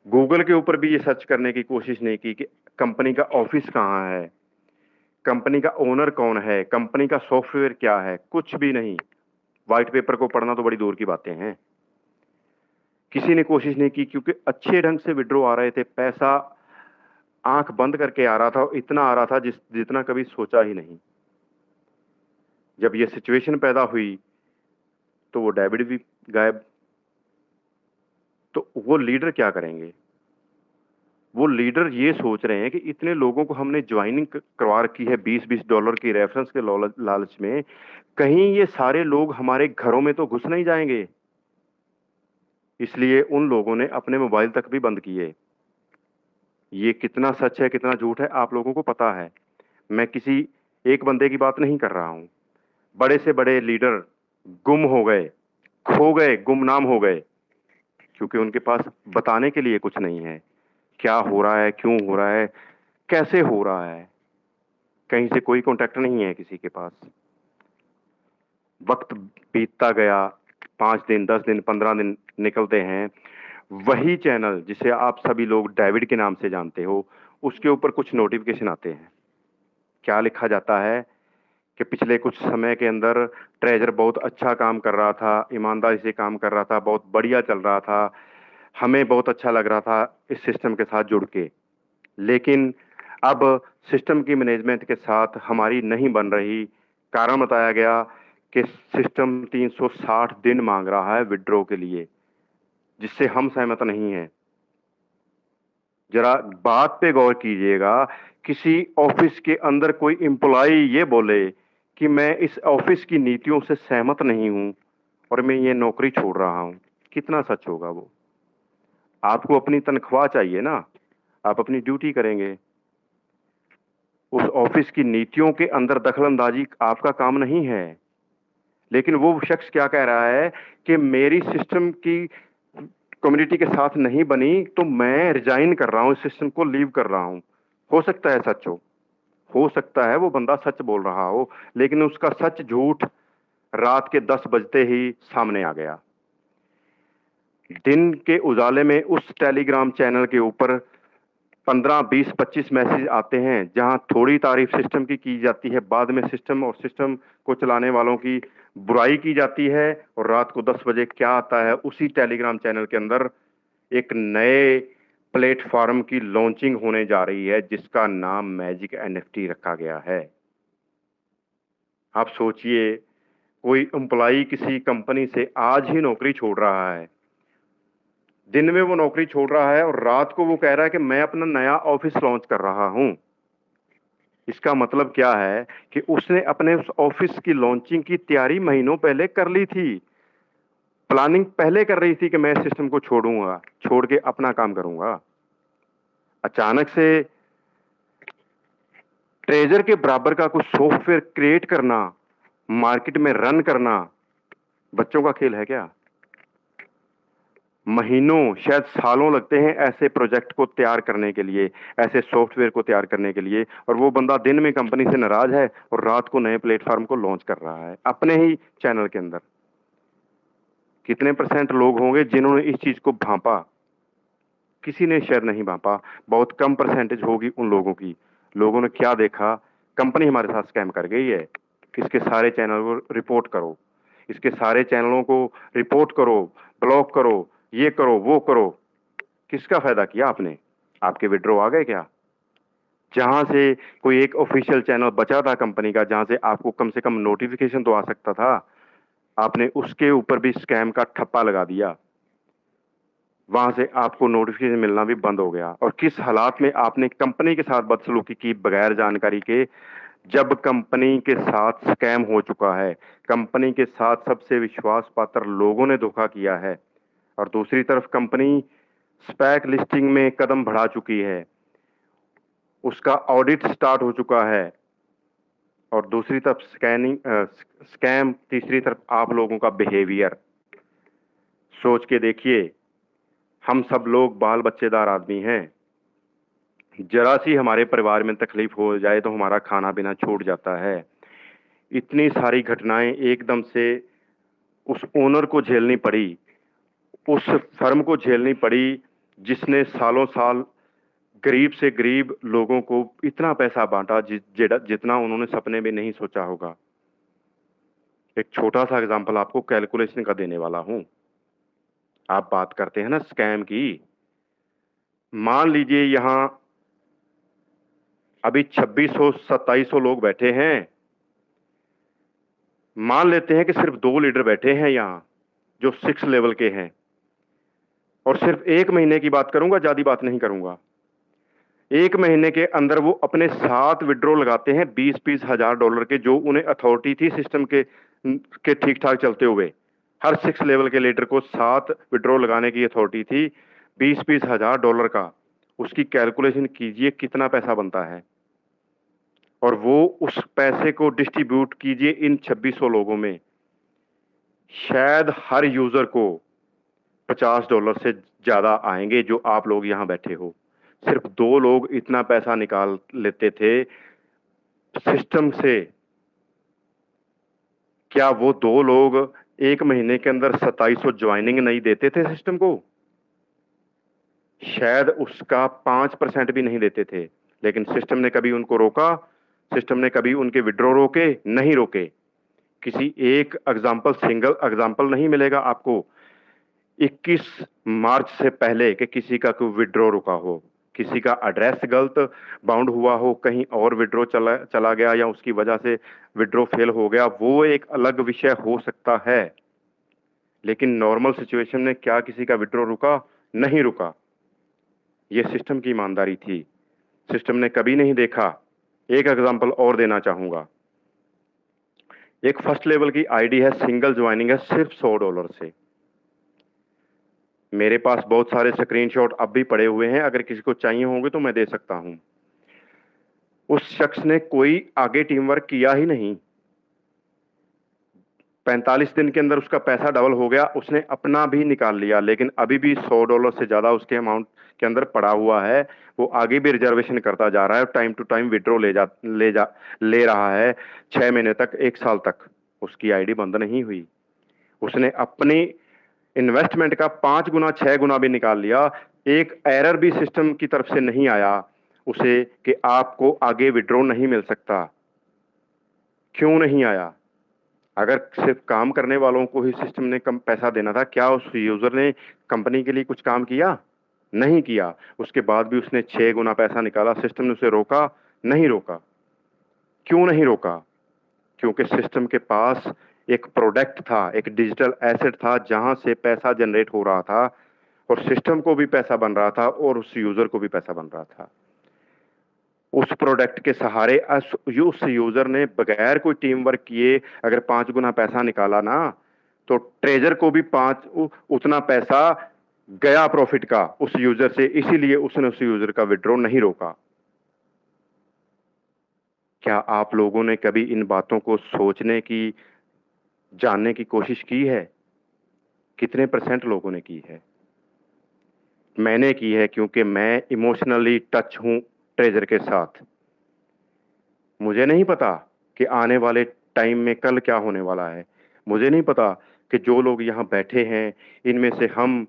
गूगल के ऊपर भी ये सर्च करने की कोशिश नहीं की कि कंपनी का ऑफिस कहाँ है, कंपनी का ओनर कौन है, कंपनी का सॉफ्टवेयर क्या है, कुछ भी नहीं। व्हाइट पेपर को पढ़ना तो बड़ी दूर की बातें हैं। किसी ने कोशिश नहीं की, क्योंकि अच्छे ढंग से विड्रॉ आ रहे थे, पैसा आंख बंद करके आ रहा था, इतना आ रहा था जितना कभी सोचा ही नहीं। जब ये सिचुएशन पैदा हुई तो वो डेविड भी गायब। तो वो लीडर क्या करेंगे? वो लीडर ये सोच रहे हैं कि इतने लोगों को हमने ज्वाइनिंग करवा रखी है $20-20 की रेफरेंस के लालच में, कहीं ये सारे लोग हमारे घरों में तो घुस नहीं जाएंगे। इसलिए उन लोगों ने अपने मोबाइल तक भी बंद किए। ये कितना सच है कितना झूठ है आप लोगों को पता है। मैं किसी एक बंदे की बात नहीं कर रहा हूं। बड़े से बड़े लीडर गुम हो गए, खो गए, गुमनाम हो गए, क्योंकि उनके पास बताने के लिए कुछ नहीं है। क्या हो रहा है, क्यों हो रहा है, कैसे हो रहा है, कहीं से कोई कांटेक्ट नहीं है किसी के पास। वक्त बीतता गया, 5 दिन, 10 दिन, 15 दिन निकलते हैं। वही चैनल जिसे आप सभी लोग डेविड के नाम से जानते हो, उसके ऊपर कुछ नोटिफिकेशन आते हैं। क्या लिखा जाता है कि पिछले कुछ समय के अंदर ट्रेजर बहुत अच्छा काम कर रहा था, ईमानदारी से काम कर रहा था, बहुत बढ़िया चल रहा था, हमें बहुत अच्छा लग रहा था इस सिस्टम के साथ जुड़ के। लेकिन अब सिस्टम की मैनेजमेंट के साथ हमारी नहीं बन रही। कारण बताया गया कि सिस्टम 360 दिन मांग रहा है विड्रॉ के लिए, जिससे हम सहमत नहीं हैं। जरा बात पे गौर कीजिएगा। किसी ऑफिस के अंदर कोई एम्प्लॉय ये बोले कि मैं इस ऑफिस की नीतियों से सहमत नहीं हूं और मैं ये नौकरी छोड़ रहा हूं, कितना सच होगा वो? आपको अपनी तनख्वाह चाहिए ना, आप अपनी ड्यूटी करेंगे। उस ऑफिस की नीतियों के अंदर दखलंदाजी आपका काम नहीं है। लेकिन वो शख्स क्या कह रहा है कि मेरी सिस्टम की कम्युनिटी के साथ नहीं बनी तो मैं रिजाइन कर रहा हूं, इस सिस्टम को लीव कर रहा हूं। हो सकता है सच हो सकता है वो बंदा सच बोल रहा हो, लेकिन उसका सच झूठ रात के 10 बजते ही सामने आ गया। दिन के उजाले में उस टेलीग्राम चैनल के ऊपर 15, 20, 25 मैसेज आते हैं जहां थोड़ी तारीफ सिस्टम की जाती है, बाद में सिस्टम और सिस्टम को चलाने वालों की बुराई की जाती है। और रात को 10 बजे क्या आता है, उसी टेलीग्राम चैनल के अंदर एक नए प्लेटफॉर्म की लॉन्चिंग होने जा रही है जिसका नाम मैजिक एनएफटी रखा गया है। आप सोचिए, कोई एम्प्लॉई किसी कंपनी से आज ही नौकरी छोड़ रहा है, दिन में वो नौकरी छोड़ रहा है और रात को वो कह रहा है कि मैं अपना नया ऑफिस लॉन्च कर रहा हूं। इसका मतलब क्या है कि उसने अपने उस ऑफिस की लॉन्चिंग की तैयारी महीनों पहले कर ली थी। प्लानिंग पहले कर रही थी कि मैं इस सिस्टम को छोड़ूंगा, छोड़ के अपना काम करूंगा। अचानक से ट्रेजर के बराबर का कुछ सॉफ्टवेयर क्रिएट करना, मार्केट में रन करना, बच्चों का खेल है क्या? महीनों, शायद सालों लगते हैं ऐसे प्रोजेक्ट को तैयार करने के लिए, ऐसे सॉफ्टवेयर को तैयार करने के लिए। और वो बंदा दिन में कंपनी से नाराज है और रात को नए प्लेटफॉर्म को लॉन्च कर रहा है अपने ही चैनल के अंदर। कितने परसेंट लोग होंगे जिन्होंने इस चीज को भांपा? किसी ने शायद नहीं भांपा। बहुत कम परसेंटेज होगी उन लोगों की। लोगों ने क्या देखा, कंपनी हमारे साथ स्कैम कर गई है, इसके सारे चैनल को रिपोर्ट करो, इसके सारे चैनलों को रिपोर्ट करो, ब्लॉक करो, ये करो, वो करो। किसका फायदा किया आपने? आपके विड्रॉ आ गए क्या? जहां से कोई एक ऑफिशियल चैनल बचा था कंपनी का, जहां से आपको कम से कम नोटिफिकेशन तो आ सकता था, आपने उसके ऊपर भी स्कैम का ठप्पा लगा दिया। वहां से आपको नोटिफिकेशन मिलना भी बंद हो गया। और किस हालात में आपने कंपनी के साथ बदसलूकी की बगैर जानकारी के, जब कंपनी के साथ स्कैम हो चुका है, कंपनी के साथ सबसे विश्वास पात्र लोगों ने धोखा किया है। और दूसरी तरफ कंपनी स्पैक लिस्टिंग में कदम बढ़ा चुकी है, उसका ऑडिट स्टार्ट हो चुका है। और दूसरी तरफ स्कैम, तीसरी तरफ आप लोगों का बिहेवियर। सोच के देखिए, हम सब लोग बाल बच्चेदार आदमी हैं। जरा सी हमारे परिवार में तकलीफ हो जाए तो हमारा खाना पीना छूट जाता है। इतनी सारी घटनाएं एकदम से उस ओनर को झेलनी पड़ी, उस फर्म को झेलनी पड़ी जिसने सालों साल गरीब से गरीब लोगों को इतना पैसा बांटा जितना उन्होंने सपने में नहीं सोचा होगा। एक छोटा सा एग्जांपल आपको कैलकुलेशन का देने वाला हूं। आप बात करते हैं ना स्कैम की। मान लीजिए यहां अभी 2600 2700 लोग बैठे हैं। मान लेते हैं कि सिर्फ 2 लीडर बैठे हैं यहां जो 6 लेवल के हैं। और सिर्फ 1 महीने की बात करूंगा, ज्यादा बात नहीं करूंगा। 1 महीने के अंदर वो अपने 7 विड्रॉ लगाते हैं, 20-20 हजार डॉलर के, जो उन्हें अथॉरिटी थी सिस्टम के ठीक ठाक चलते हुए। हर 6 लेवल के लीडर को 7 विड्रॉ लगाने की अथॉरिटी थी, 20-20 हजार डॉलर का। उसकी कैलकुलेशन कीजिए कितना पैसा बनता है। और वो उस पैसे को डिस्ट्रीब्यूट कीजिए इन 2600 लोगों में। शायद हर यूजर को $50 से ज्यादा आएंगे जो आप लोग यहां बैठे हो। सिर्फ 2 लोग इतना पैसा निकाल लेते थे सिस्टम से। क्या वो 2 लोग 1 महीने के अंदर 2700 ज्वाइनिंग नहीं देते थे सिस्टम को? शायद उसका 5% भी नहीं देते थे। लेकिन सिस्टम ने कभी उनको रोका? सिस्टम ने कभी उनके विड्रॉ रोके? नहीं रोके। किसी एक एग्जाम्पल, सिंगल एग्जाम्पल नहीं मिलेगा आपको 21 मार्च से पहले कि किसी का कोई विड्रॉ रुका हो, किसी का एड्रेस गलत बाउंड हुआ हो, कहीं और विड्रॉ चला चला गया या उसकी वजह से विड्रॉ फेल हो गया, वो एक अलग विषय हो सकता है। लेकिन नॉर्मल सिचुएशन में क्या किसी का विड्रॉ रुका? नहीं रुका। ये सिस्टम की ईमानदारी थी। सिस्टम ने कभी नहीं देखा। एक एग्जांपल और देना चाहूंगा। एक फर्स्ट लेवल की आईडी है, सिंगल ज्वाइनिंग है सिर्फ $100 से। मेरे पास बहुत सारे स्क्रीनशॉट अब भी पड़े हुए हैं, अगर किसी को चाहिए होंगे तो मैं दे सकता हूं। उस शख्स ने कोई आगे टीम वर्क किया ही नहीं। 45 दिन के अंदर उसका पैसा डबल हो गया, उसने अपना भी निकाल लिया, लेकिन अभी भी $100 से ज्यादा उसके अमाउंट के अंदर पड़ा हुआ है। वो आगे भी रिजर्वेशन करता जा रहा है, टाइम टू टाइम विड्रॉ ले रहा है। 6 महीने तक, 1 साल तक उसकी आईडी बंद नहीं हुई। उसने अपनी इन्वेस्टमेंट का 5 गुना 6 गुना भी निकाल लिया। एक एरर भी सिस्टम की तरफ से नहीं आया उसे कि आपको आगे विड्रॉ नहीं मिल सकता। क्यों नहीं आया? अगर सिर्फ काम करने वालों को ही सिस्टम ने कम पैसा देना था, क्या उस यूजर ने कंपनी के लिए कुछ काम किया? नहीं किया। उसके बाद भी उसने 6 गुना पैसा निकाला। सिस्टम ने उसे रोका? नहीं रोका। क्यों नहीं रोका? क्योंकि सिस्टम के पास एक प्रोडक्ट था, एक डिजिटल एसेट था, जहां से पैसा जनरेट हो रहा था और सिस्टम को भी पैसा बन रहा था और उस यूजर को भी पैसा बन रहा था। उस प्रोडक्ट के सहारे उस यूजर ने बगैर कोई टीम वर्क किए अगर 5 गुना पैसा निकाला ना, तो ट्रेजर को भी उतना पैसा गया प्रॉफिट का उस यूजर से, इसीलिए उसने उस यूजर का विड्रॉ नहीं रोका। क्या आप लोगों ने कभी इन बातों को सोचने की, जानने की कोशिश की है? कितने % लोगों ने की है? मैंने की है, क्योंकि मैं इमोशनली टच हूं ट्रेजर के साथ। मुझे नहीं पता कि आने वाले टाइम में कल क्या होने वाला है। मुझे नहीं पता कि जो लोग यहाँ बैठे हैं इनमें से हम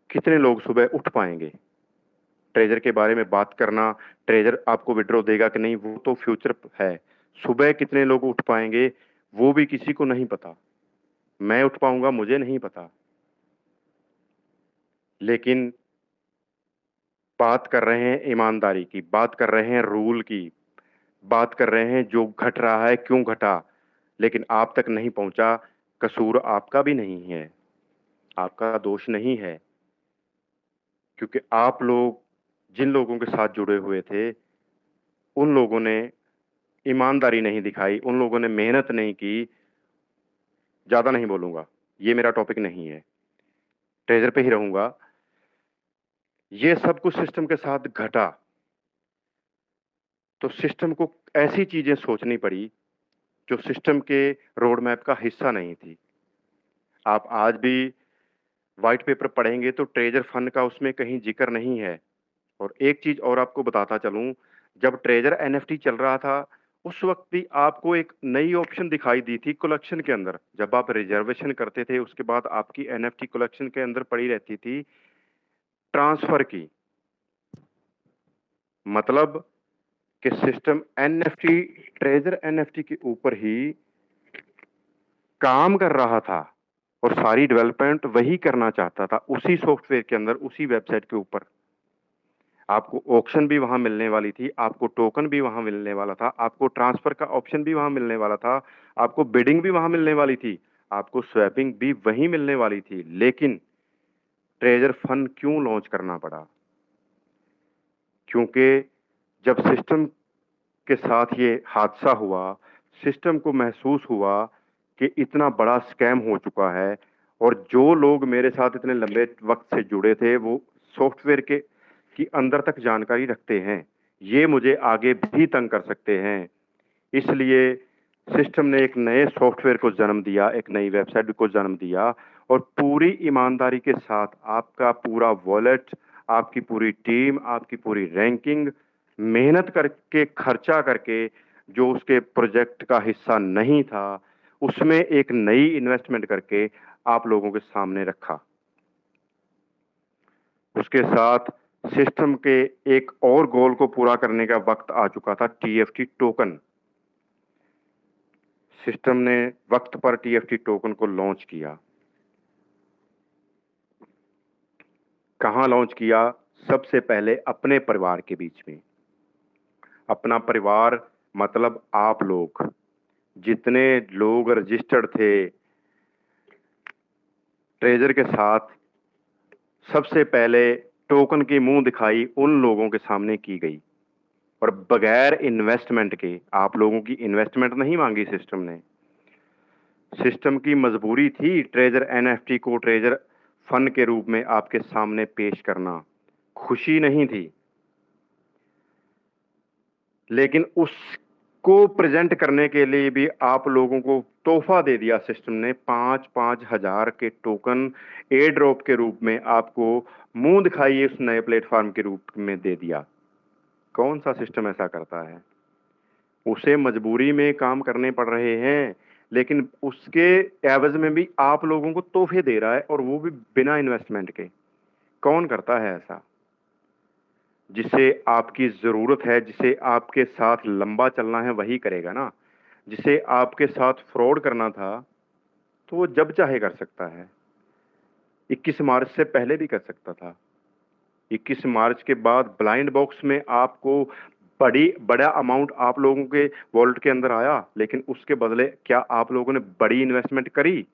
कितने लोग सुबह उठ पाएंगे। ट्रेजर के बारे में बात करना, ट्रेजर आपको विड्रॉ देगा कि नहीं, वो तो फ्यूचर है। सुबह कितने लोग उठ पाएंगे वो भी किसी को नहीं पता। मैं उठ पाऊंगा मुझे नहीं पता। लेकिन बात कर रहे हैं ईमानदारी की, बात कर रहे हैं रूल की, बात कर रहे हैं जो घट रहा है क्यों घटा, लेकिन आप तक नहीं पहुंचा। कसूर आपका भी नहीं है, आपका दोष नहीं है, क्योंकि आप लोग जिन लोगों के साथ जुड़े हुए थे उन लोगों ने ईमानदारी नहीं दिखाई, उन लोगों ने मेहनत नहीं की। ज्यादा नहीं बोलूंगा, ये मेरा टॉपिक नहीं है, ट्रेजर पे ही रहूंगा। ये सब कुछ सिस्टम के साथ घटा, तो सिस्टम को ऐसी चीजें सोचनी पड़ी जो सिस्टम के रोड मैप का हिस्सा नहीं थी। आप आज भी व्हाइट पेपर पढ़ेंगे तो ट्रेजर फंड का उसमें कहीं जिक्र नहीं है। और एक चीज और आपको बताता चलूं, जब ट्रेजर एनएफटी चल रहा था उस वक्त भी आपको एक नई ऑप्शन दिखाई दी थी कलेक्शन के अंदर। जब आप रिजर्वेशन करते थे उसके बाद आपकी एनएफटी कलेक्शन के अंदर पड़ी रहती थी ट्रांसफर की। मतलब कि सिस्टम एनएफटी, ट्रेजर एनएफटी के ऊपर ही काम कर रहा था और सारी डेवलपमेंट वही करना चाहता था, उसी सॉफ्टवेयर के अंदर, उसी वेबसाइट के ऊपर। आपको ऑक्शन भी वहां मिलने वाली थी, आपको टोकन भी वहां मिलने वाला था, आपको ट्रांसफर का ऑप्शन भी वहां मिलने वाला था, आपको बिडिंग भी वहां मिलने वाली थी, आपको स्वैपिंग भी वहीं मिलने वाली थी। लेकिन ट्रेजर फंड क्यों लॉन्च करना पड़ा? क्योंकि जब सिस्टम के साथ ये हादसा हुआ, सिस्टम को महसूस हुआ कि इतना बड़ा स्कैम हो चुका है और जो लोग मेरे साथ इतने लंबे वक्त से जुड़े थे वो सॉफ्टवेयर के की अंदर तक जानकारी रखते हैं, ये मुझे आगे भी तंग कर सकते हैं। इसलिए सिस्टम ने एक नए सॉफ्टवेयर को जन्म दिया, एक नई वेबसाइट को जन्म दिया और पूरी ईमानदारी के साथ आपका पूरा वॉलेट, आपकी पूरी टीम, आपकी पूरी रैंकिंग, मेहनत करके, खर्चा करके, जो उसके प्रोजेक्ट का हिस्सा नहीं था, उसमें एक नई इन्वेस्टमेंट करके आप लोगों के सामने रखा। उसके साथ सिस्टम के एक और गोल को पूरा करने का वक्त आ चुका था, टीएफटी टोकन। सिस्टम ने वक्त पर टीएफटी टोकन को लॉन्च किया। कहां लॉन्च किया? सबसे पहले अपने परिवार के बीच में। अपना परिवार मतलब आप लोग, जितने लोग रजिस्टर्ड थे ट्रेजर के साथ, सबसे पहले टोकन की मुंह दिखाई उन लोगों के सामने की गई और बगैर इन्वेस्टमेंट के। आप लोगों की इन्वेस्टमेंट नहीं मांगी सिस्टम ने, सिस्टम की मजबूरी थी ट्रेजर एनएफटी को ट्रेजर फंड के रूप में आपके सामने पेश करना, खुशी नहीं थी। लेकिन उसको प्रेजेंट करने के लिए भी आप लोगों को तोहफा दे दिया सिस्टम ने, 5-5 हजार के टोकन एयर ड्रॉप के रूप में आपको मुंह दिखाई उस नए प्लेटफॉर्म के रूप में दे दिया। कौन सा सिस्टम ऐसा करता है? उसे मजबूरी में काम करने पड़ रहे हैं, लेकिन उसके एवज में भी आप लोगों को तोहफे दे रहा है, और वो भी बिना इन्वेस्टमेंट के। कौन करता है ऐसा? जिसे आपकी जरूरत है, जिसे आपके साथ लंबा चलना है, वही करेगा ना। जिसे आपके साथ फ्रॉड करना था तो वो जब चाहे कर सकता है। 21 मार्च से पहले भी कर सकता था। 21 मार्च के बाद ब्लाइंड बॉक्स में आपको बड़ा अमाउंट आप लोगों के वॉलेट के अंदर आया, लेकिन उसके बदले क्या आप लोगों ने बड़ी इन्वेस्टमेंट करी?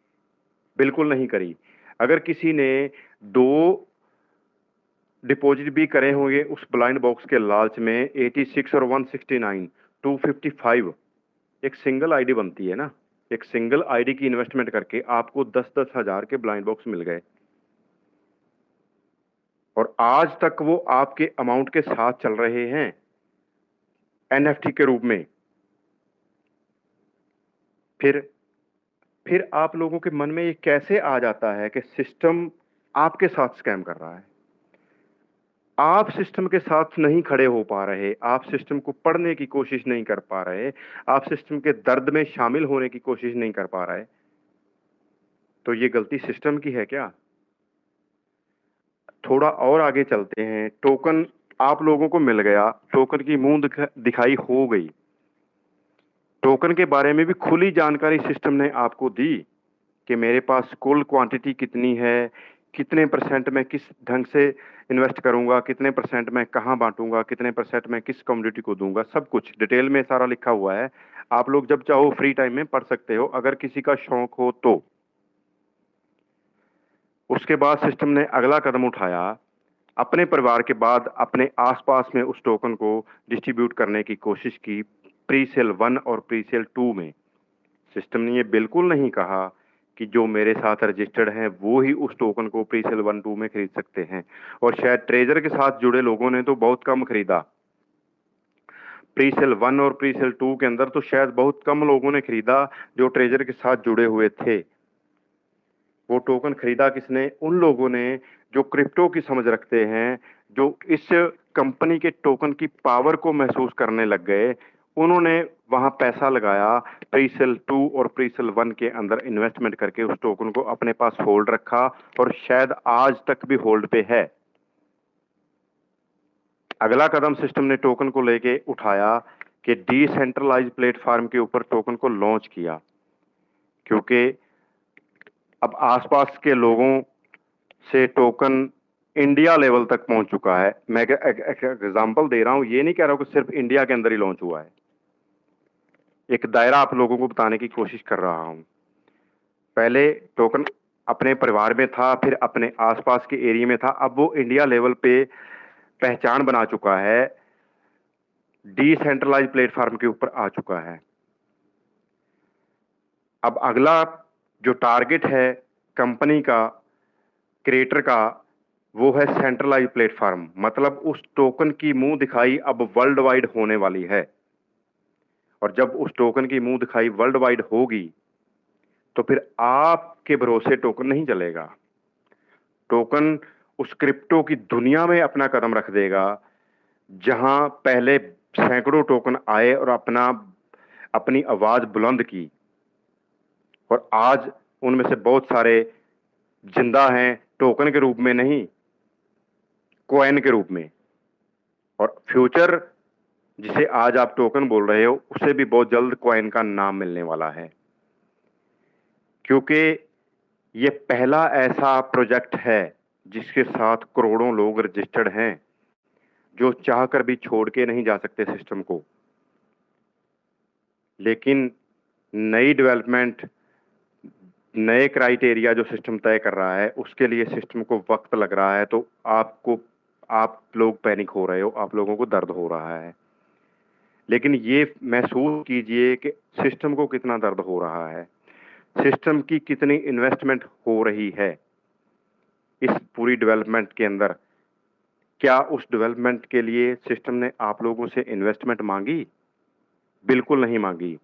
बिल्कुल नहीं करी। अगर किसी ने 2 डिपॉजिट भी करे होंगे उस ब्लाइंड बॉक्स के लालच में, 86 और 169, 255, एक सिंगल आईडी बनती है ना। एक सिंगल आईडी की इन्वेस्टमेंट करके आपको 10-10 हजार के ब्लाइंड बॉक्स मिल गए, और आज तक वो आपके अमाउंट के साथ चल रहे हैं एनएफटी के रूप में। फिर आप लोगों के मन में ये कैसे आ जाता है कि सिस्टम आपके साथ स्कैम कर रहा है? आप सिस्टम के साथ नहीं खड़े हो पा रहे, आप सिस्टम को पढ़ने की कोशिश नहीं कर पा रहे, आप सिस्टम के दर्द में शामिल होने की कोशिश नहीं कर पा रहे, तो ये गलती सिस्टम की है क्या? थोड़ा और आगे चलते हैं। टोकन आप लोगों को मिल गया, टोकन की मुंह दिखाई हो गई, टोकन के बारे में भी खुली जानकारी सिस्टम ने आपको दी कि मेरे पास कुल क्वांटिटी कितनी है, कितने परसेंट मैं किस ढंग से इन्वेस्ट करूंगा, कितने परसेंट मैं कहाँ बांटूंगा, कितने परसेंट मैं किस कम्युनिटी को दूंगा, सब कुछ डिटेल में सारा लिखा हुआ है। आप लोग जब चाहो फ्री टाइम में पढ़ सकते हो, अगर किसी का शौक हो तो। उसके बाद सिस्टम ने अगला कदम उठाया, अपने परिवार के बाद अपने आसपास में उस टोकन को डिस्ट्रीब्यूट करने की कोशिश की, प्री सेल 1 और प्री सेल 2 में। सिस्टम ने ये बिल्कुल नहीं कहा कि जो मेरे साथ रजिस्टर्ड हैं वो ही उस टोकन को प्री सेल 1-2 में खरीद सकते हैं, और शायद ट्रेजर के साथ जुड़े लोगों ने तो बहुत कम खरीदा। प्री सेल 1 और प्री सेल 2 के अंदर तो शायद बहुत कम लोगों ने खरीदा जो ट्रेजर के साथ जुड़े हुए थे। वो टोकन खरीदा किसने? उन लोगों ने जो क्रिप्टो की समझ रखते हैं, जो इस कंपनी के टोकन की पावर को महसूस करने लग गए। उन्होंने वहां पैसा लगाया, प्री सेल 2 और प्री सेल 1 के अंदर इन्वेस्टमेंट करके उस टोकन को अपने पास होल्ड रखा, और शायद आज तक भी होल्ड पे है। अगला कदम सिस्टम ने टोकन को लेके उठाया कि डिसेंट्रलाइज प्लेटफॉर्म के ऊपर टोकन को लॉन्च किया, क्योंकि अब आसपास के लोगों से टोकन इंडिया लेवल तक पहुंच चुका है। मैं एग्जांपल दे रहा हूं, ये नहीं कह रहा हूं कि सिर्फ इंडिया के अंदर ही लॉन्च हुआ है। एक दायरा आप लोगों को बताने की कोशिश कर रहा हूं। पहले टोकन अपने परिवार में था, फिर अपने आसपास के एरिया में था, अब वो इंडिया लेवल पे पहचान बना चुका है, डिसेंट्रलाइज प्लेटफॉर्म के ऊपर आ चुका है। अब अगला जो टारगेट है कंपनी का, क्रिएटर का, वो है सेंट्रलाइज प्लेटफॉर्म। मतलब उस टोकन की मुंह दिखाई अब वर्ल्ड वाइड होने वाली है, और जब उस टोकन की मुंह दिखाई वर्ल्ड वाइड होगी तो फिर आपके भरोसे टोकन नहीं चलेगा। टोकन उस क्रिप्टो की दुनिया में अपना कदम रख देगा, जहां पहले सैकड़ों टोकन आए और अपनी आवाज बुलंद की, और आज उनमें से बहुत सारे जिंदा हैं, टोकन के रूप में नहीं, कॉइन के रूप में। और फ्यूचर जिसे आज आप टोकन बोल रहे हो, उसे भी बहुत जल्द कॉइन का नाम मिलने वाला है, क्योंकि ये पहला ऐसा प्रोजेक्ट है जिसके साथ करोड़ों लोग रजिस्टर्ड हैं, जो चाहकर भी छोड़ के नहीं जा सकते सिस्टम को। लेकिन नई डेवलपमेंट, नए क्राइटेरिया जो सिस्टम तय कर रहा है, उसके लिए सिस्टम को वक्त लग रहा है। तो आप लोग पैनिक हो रहे हो, आप लोगों को दर्द हो रहा है, लेकिन ये महसूस कीजिए कि सिस्टम को कितना दर्द हो रहा है। सिस्टम की कितनी इन्वेस्टमेंट हो रही है इस पूरी डेवलपमेंट के अंदर? क्या उस डेवलपमेंट के लिए सिस्टम ने आप लोगों से इन्वेस्टमेंट मांगी? बिल्कुल नहीं मांगी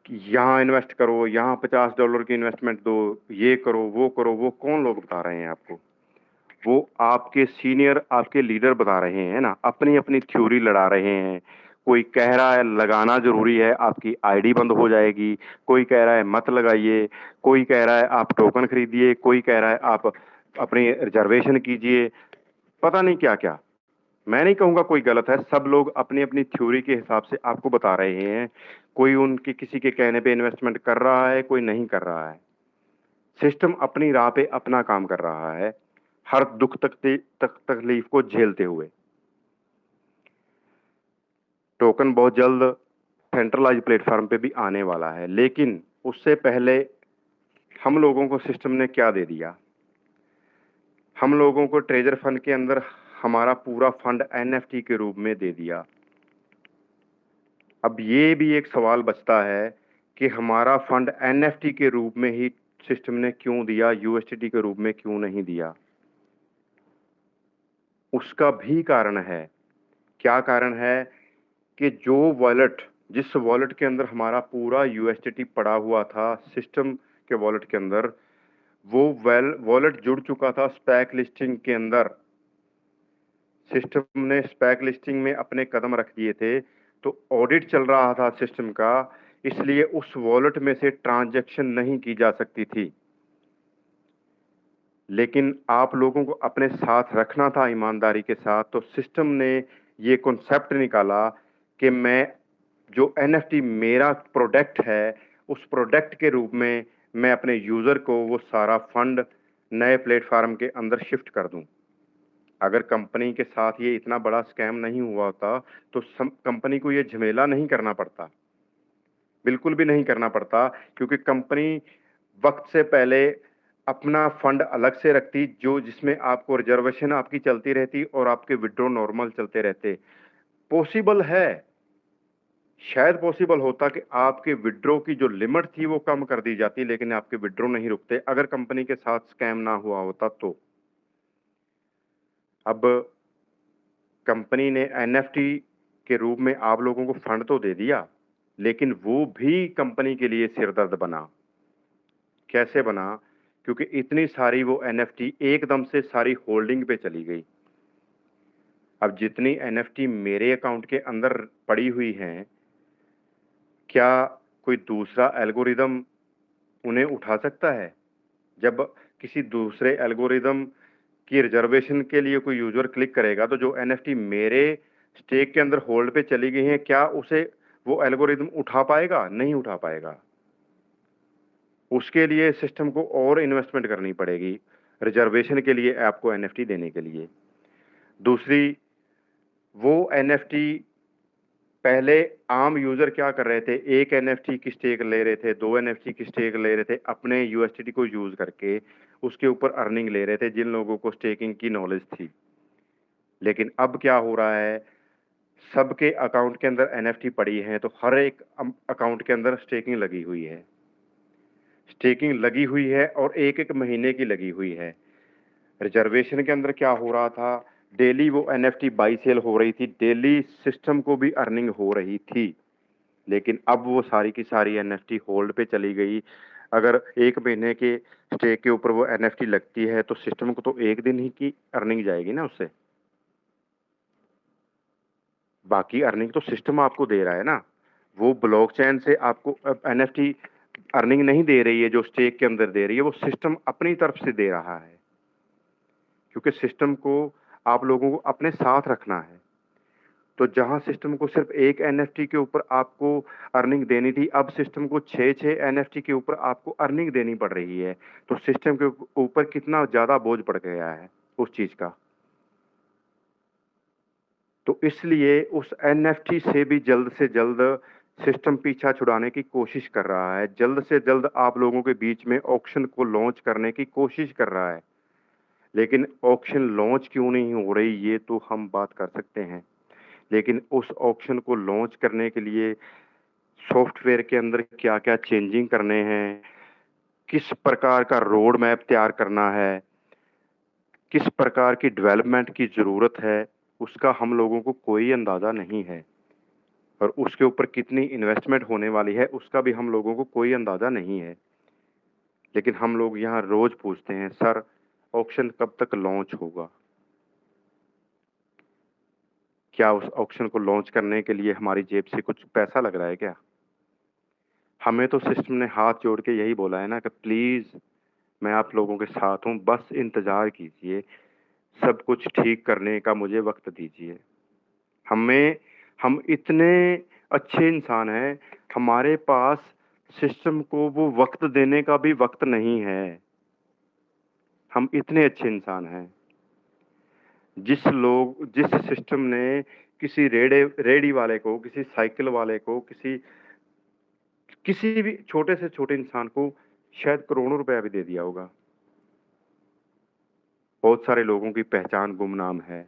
कि यहाँ इन्वेस्ट करो, यहाँ $50 की इन्वेस्टमेंट दो, ये करो, वो कौन लोग बता रहे हैं आपको? वो आपके सीनियर, आपके लीडर बता रहे हैं ना, अपनी-अपनी थ्योरी लड़ा रहे हैं। कोई कह रहा है लगाना ज़रूरी है, आपकी आईडी बंद हो जाएगी, कोई कह रहा है मत लगाइए, कोई कह रहा है आप टोकन खरीदिए, कोई कह रहा है आप अपनी रिज़र्वेशन कीजिए, पता नहीं क्या-क्या। मैं नहीं कहूँगा कोई गलत है, सब लोग अपनी-अपनी थ्योरी के हिसाब से आपको बता रहे हैं। कोई उनके किसी के कहने पे इन्वेस्टमेंट कर रहा है, कोई नहीं कर रहा है। सिस्टम अपनी राह पे अपना काम कर रहा है, हर दुख तकलीफ को झेलते हुए। टोकन बहुत जल्द सेंट्रलाइज़्ड प्लेटफ़ॉर्म पे भी आने वाला है, लेकिन उससे पहले हम लोगों को सिस्टम ने क्या दे दिया? हम लोगों को ट्रेजर फंड के अंदर हमारा पूरा फंड एनएफटी के रूप में दे दिया। अब ये भी एक सवाल बचता है कि हमारा फंड एनएफटी के रूप में ही सिस्टम ने क्यों दिया, यूएसडीटी के रूप में क्यों नहीं दिया? उसका भी कारण है। क्या कारण है कि जो वॉलेट, जिस वॉलेट के अंदर हमारा पूरा यूएसडीटी पड़ा हुआ था सिस्टम के वॉलेट के अंदर, वो वॉलेट जुड़ चुका था स्पैक लिस्टिंग के अंदर। सिस्टम ने स्पैक लिस्टिंग में अपने कदम रख दिए थे, तो ऑडिट चल रहा था सिस्टम का, इसलिए उस वॉलेट में से ट्रांजैक्शन नहीं की जा सकती थी। लेकिन आप लोगों को अपने साथ रखना था ईमानदारी के साथ, तो सिस्टम ने ये कॉन्सेप्ट निकाला कि मैं जो एनएफटी मेरा प्रोडक्ट है, उस प्रोडक्ट के रूप में मैं अपने यूज़र को वो सारा फंड नए प्लेटफ़ॉर्म के अंदर शिफ्ट कर दूँ। अगर कंपनी के साथ ये इतना बड़ा स्कैम नहीं हुआ होता, तो कंपनी को ये झमेला नहीं करना पड़ता। बिल्कुल भी नहीं करना पड़ता, क्योंकि कंपनी वक्त से पहले अपना फंड अलग से रखती, जो जिसमें आपको रिजर्वेशन आपकी चलती रहती और आपके विड्रॉ नॉर्मल चलते रहते। पॉसिबल है, शायद पॉसिबल होता कि आपके विड्रॉ की जो लिमिट थी वो कम कर दी जाती, लेकिन आपके विड्रॉ नहीं रुकते अगर कंपनी के साथ स्कैम ना हुआ होता तो। अब कंपनी ने एनएफटी के रूप में आप लोगों को फंड तो दे दिया, लेकिन वो भी कंपनी के लिए सिरदर्द बना। कैसे बना? क्योंकि इतनी सारी वो एनएफटी एकदम से सारी होल्डिंग पे चली गई। अब जितनी एनएफटी मेरे अकाउंट के अंदर पड़ी हुई हैं, क्या कोई दूसरा एल्गोरिदम उन्हें उठा सकता है? जब किसी दूसरे एल्गोरिदम की रिजर्वेशन के लिए कोई यूज़र क्लिक करेगा, तो जो एनएफटी मेरे स्टेक के अंदर होल्ड पे चली गई हैं, क्या उसे वो एल्गोरिदम उठा पाएगा? नहीं उठा पाएगा। उसके लिए सिस्टम को और इन्वेस्टमेंट करनी पड़ेगी, रिजर्वेशन के लिए आपको एनएफटी देने के लिए। दूसरी, वो एनएफटी पहले आम यूज़र क्या कर रहे थे, 1 एनएफटी की स्टेक ले रहे थे, 2 एनएफटी की स्टेक ले रहे थे, अपने यूएसडीटी को यूज़ करके उसके ऊपर अर्निंग ले रहे थे, जिन लोगों को स्टेकिंग की नॉलेज थी। लेकिन अब क्या हो रहा है, सबके अकाउंट के अंदर एनएफटी पड़ी हैं, तो हर एक अकाउंट के अंदर स्टेकिंग लगी हुई है। स्टेकिंग लगी हुई है और 1-1 महीने की लगी हुई है। रिजर्वेशन के अंदर क्या हो रहा था, डेली वो एनएफटी बाई सेल हो रही थी, डेली सिस्टम को भी अर्निंग हो रही थी। लेकिन अब वो सारी की सारी एनएफटी होल्ड पे चली गई। अगर 1 महीने के स्टेक के ऊपर वो एनएफटी लगती है, तो सिस्टम को तो 1 दिन ही की अर्निंग जाएगी ना उससे। बाकी अर्निंग तो सिस्टम आपको दे रहा है ना। वो ब्लॉकचेन से आपको अब एनएफटी अर्निंग नहीं दे रही है, जो स्टेक के अंदर दे रही है, वो सिस्टम अपनी तरफ से दे रहा है। क्योंकि सिस्टम को आप लोगों को अपने साथ रखना है। तो जहाँ सिस्टम को सिर्फ 1 एनएफटी के ऊपर आपको अर्निंग देनी थी, अब सिस्टम को 6-6 एनएफटी के ऊपर आपको अर्निंग देनी पड़ रही है। तो सिस्टम के ऊपर कितना ज़्यादा बोझ पड़ गया है उस चीज़ का। तो इसलिए उस एनएफटी से भी जल्द से जल्द सिस्टम पीछा छुड़ाने की कोशिश कर रहा है। जल्द से जल्द आप लोगों के बीच में ऑक्शन को लॉन्च करने की कोशिश कर रहा है। लेकिन ऑक्शन लॉन्च क्यों नहीं हो रही, ये तो हम बात कर सकते हैं। लेकिन उस ऑक्शन को लॉन्च करने के लिए सॉफ्टवेयर के अंदर क्या क्या चेंजिंग करने हैं, किस प्रकार का रोड मैप तैयार करना है, किस प्रकार की डेवलपमेंट की ज़रूरत है, उसका हम लोगों को कोई अंदाज़ा नहीं है। और उसके ऊपर कितनी इन्वेस्टमेंट होने वाली है, उसका भी हम लोगों को कोई अंदाज़ा नहीं है। लेकिन हम लोग यहाँ रोज़ पूछते हैं, सर ऑक्शन कब तक लॉन्च होगा? क्या उस ऑक्शन को लॉन्च करने के लिए हमारी जेब से कुछ पैसा लग रहा है क्या? हमें तो सिस्टम ने हाथ जोड़ के यही बोला है ना कि प्लीज़ मैं आप लोगों के साथ हूँ, बस इंतज़ार कीजिए, सब कुछ ठीक करने का मुझे वक़्त दीजिए। हमें हम इतने अच्छे इंसान हैं, हमारे पास सिस्टम को वो वक़्त देने का भी वक़्त नहीं है। हम इतने अच्छे इंसान हैं। जिस सिस्टम ने किसी रेडी वाले को, किसी साइकिल वाले को, किसी भी छोटे से छोटे इंसान को शायद करोड़ों रुपया भी दे दिया होगा। बहुत सारे लोगों की पहचान गुमनाम है।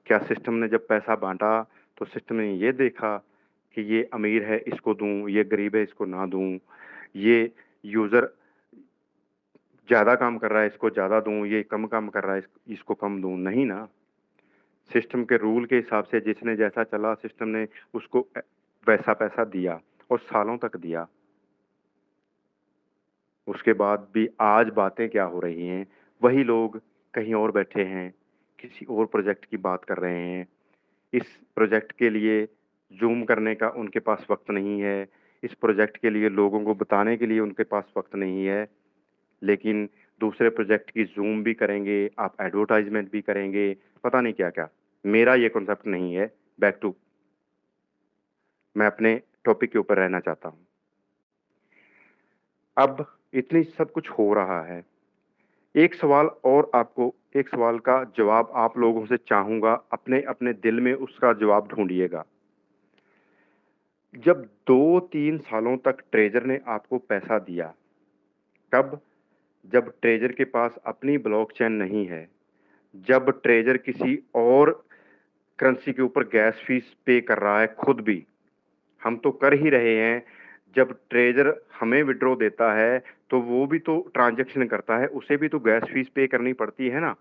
क्या सिस्टम ने जब पैसा बाँटा, तो सिस्टम ने ये देखा कि ये अमीर है इसको दूँ, ये गरीब है इसको ना दूँ, ये यूज़र ज़्यादा काम कर रहा है इसको ज़्यादा दूँ, ये कम काम कर रहा है इसको कम दूँ? नहीं ना। सिस्टम के रूल के हिसाब से जिसने जैसा चला, सिस्टम ने उसको वैसा पैसा दिया और सालों तक दिया। उसके बाद भी आज बातें क्या हो रही हैं, वही लोग कहीं और बैठे हैं, किसी और प्रोजेक्ट की बात कर रहे हैं। इस प्रोजेक्ट के लिए ज़ूम करने का उनके पास वक़्त नहीं है, इस प्रोजेक्ट के लिए लोगों को बताने के लिए उनके पास वक़्त नहीं है, लेकिन दूसरे प्रोजेक्ट की ज़ूम भी करेंगे, आप एडवर्टाइज़मेंट भी करेंगे, पता नहीं क्या-क्या। मेरा ये कॉन्सेप्ट नहीं है, बैक टू मैं अपने टॉपिक के ऊपर रहना चाहता हूँ। अब इतनी सब कुछ हो रहा है, एक सवाल का जवाब आप लोगों से चाहूँगा, अपने-अपने दिल में उसका जवाब ढूँढिएगा। जब 2-3 सालों तक ट्रेज़र ने आपको पैसा दिया, कब? जब ट्रेज़र के पास अपनी ब्लॉकचेन नहीं है, जब ट्रेज़र किसी और करेंसी के ऊपर गैस फ़ीस पे कर रहा है खुद भी, हम तो कर ही रहे हैं। जब ट्रेज़र हमें विथड्रॉ देता है, तो वो भी तो ट्रांज़ैक्शन करता है, उसे भी तो गैस फ़ीस पे करनी पड़ती है ना?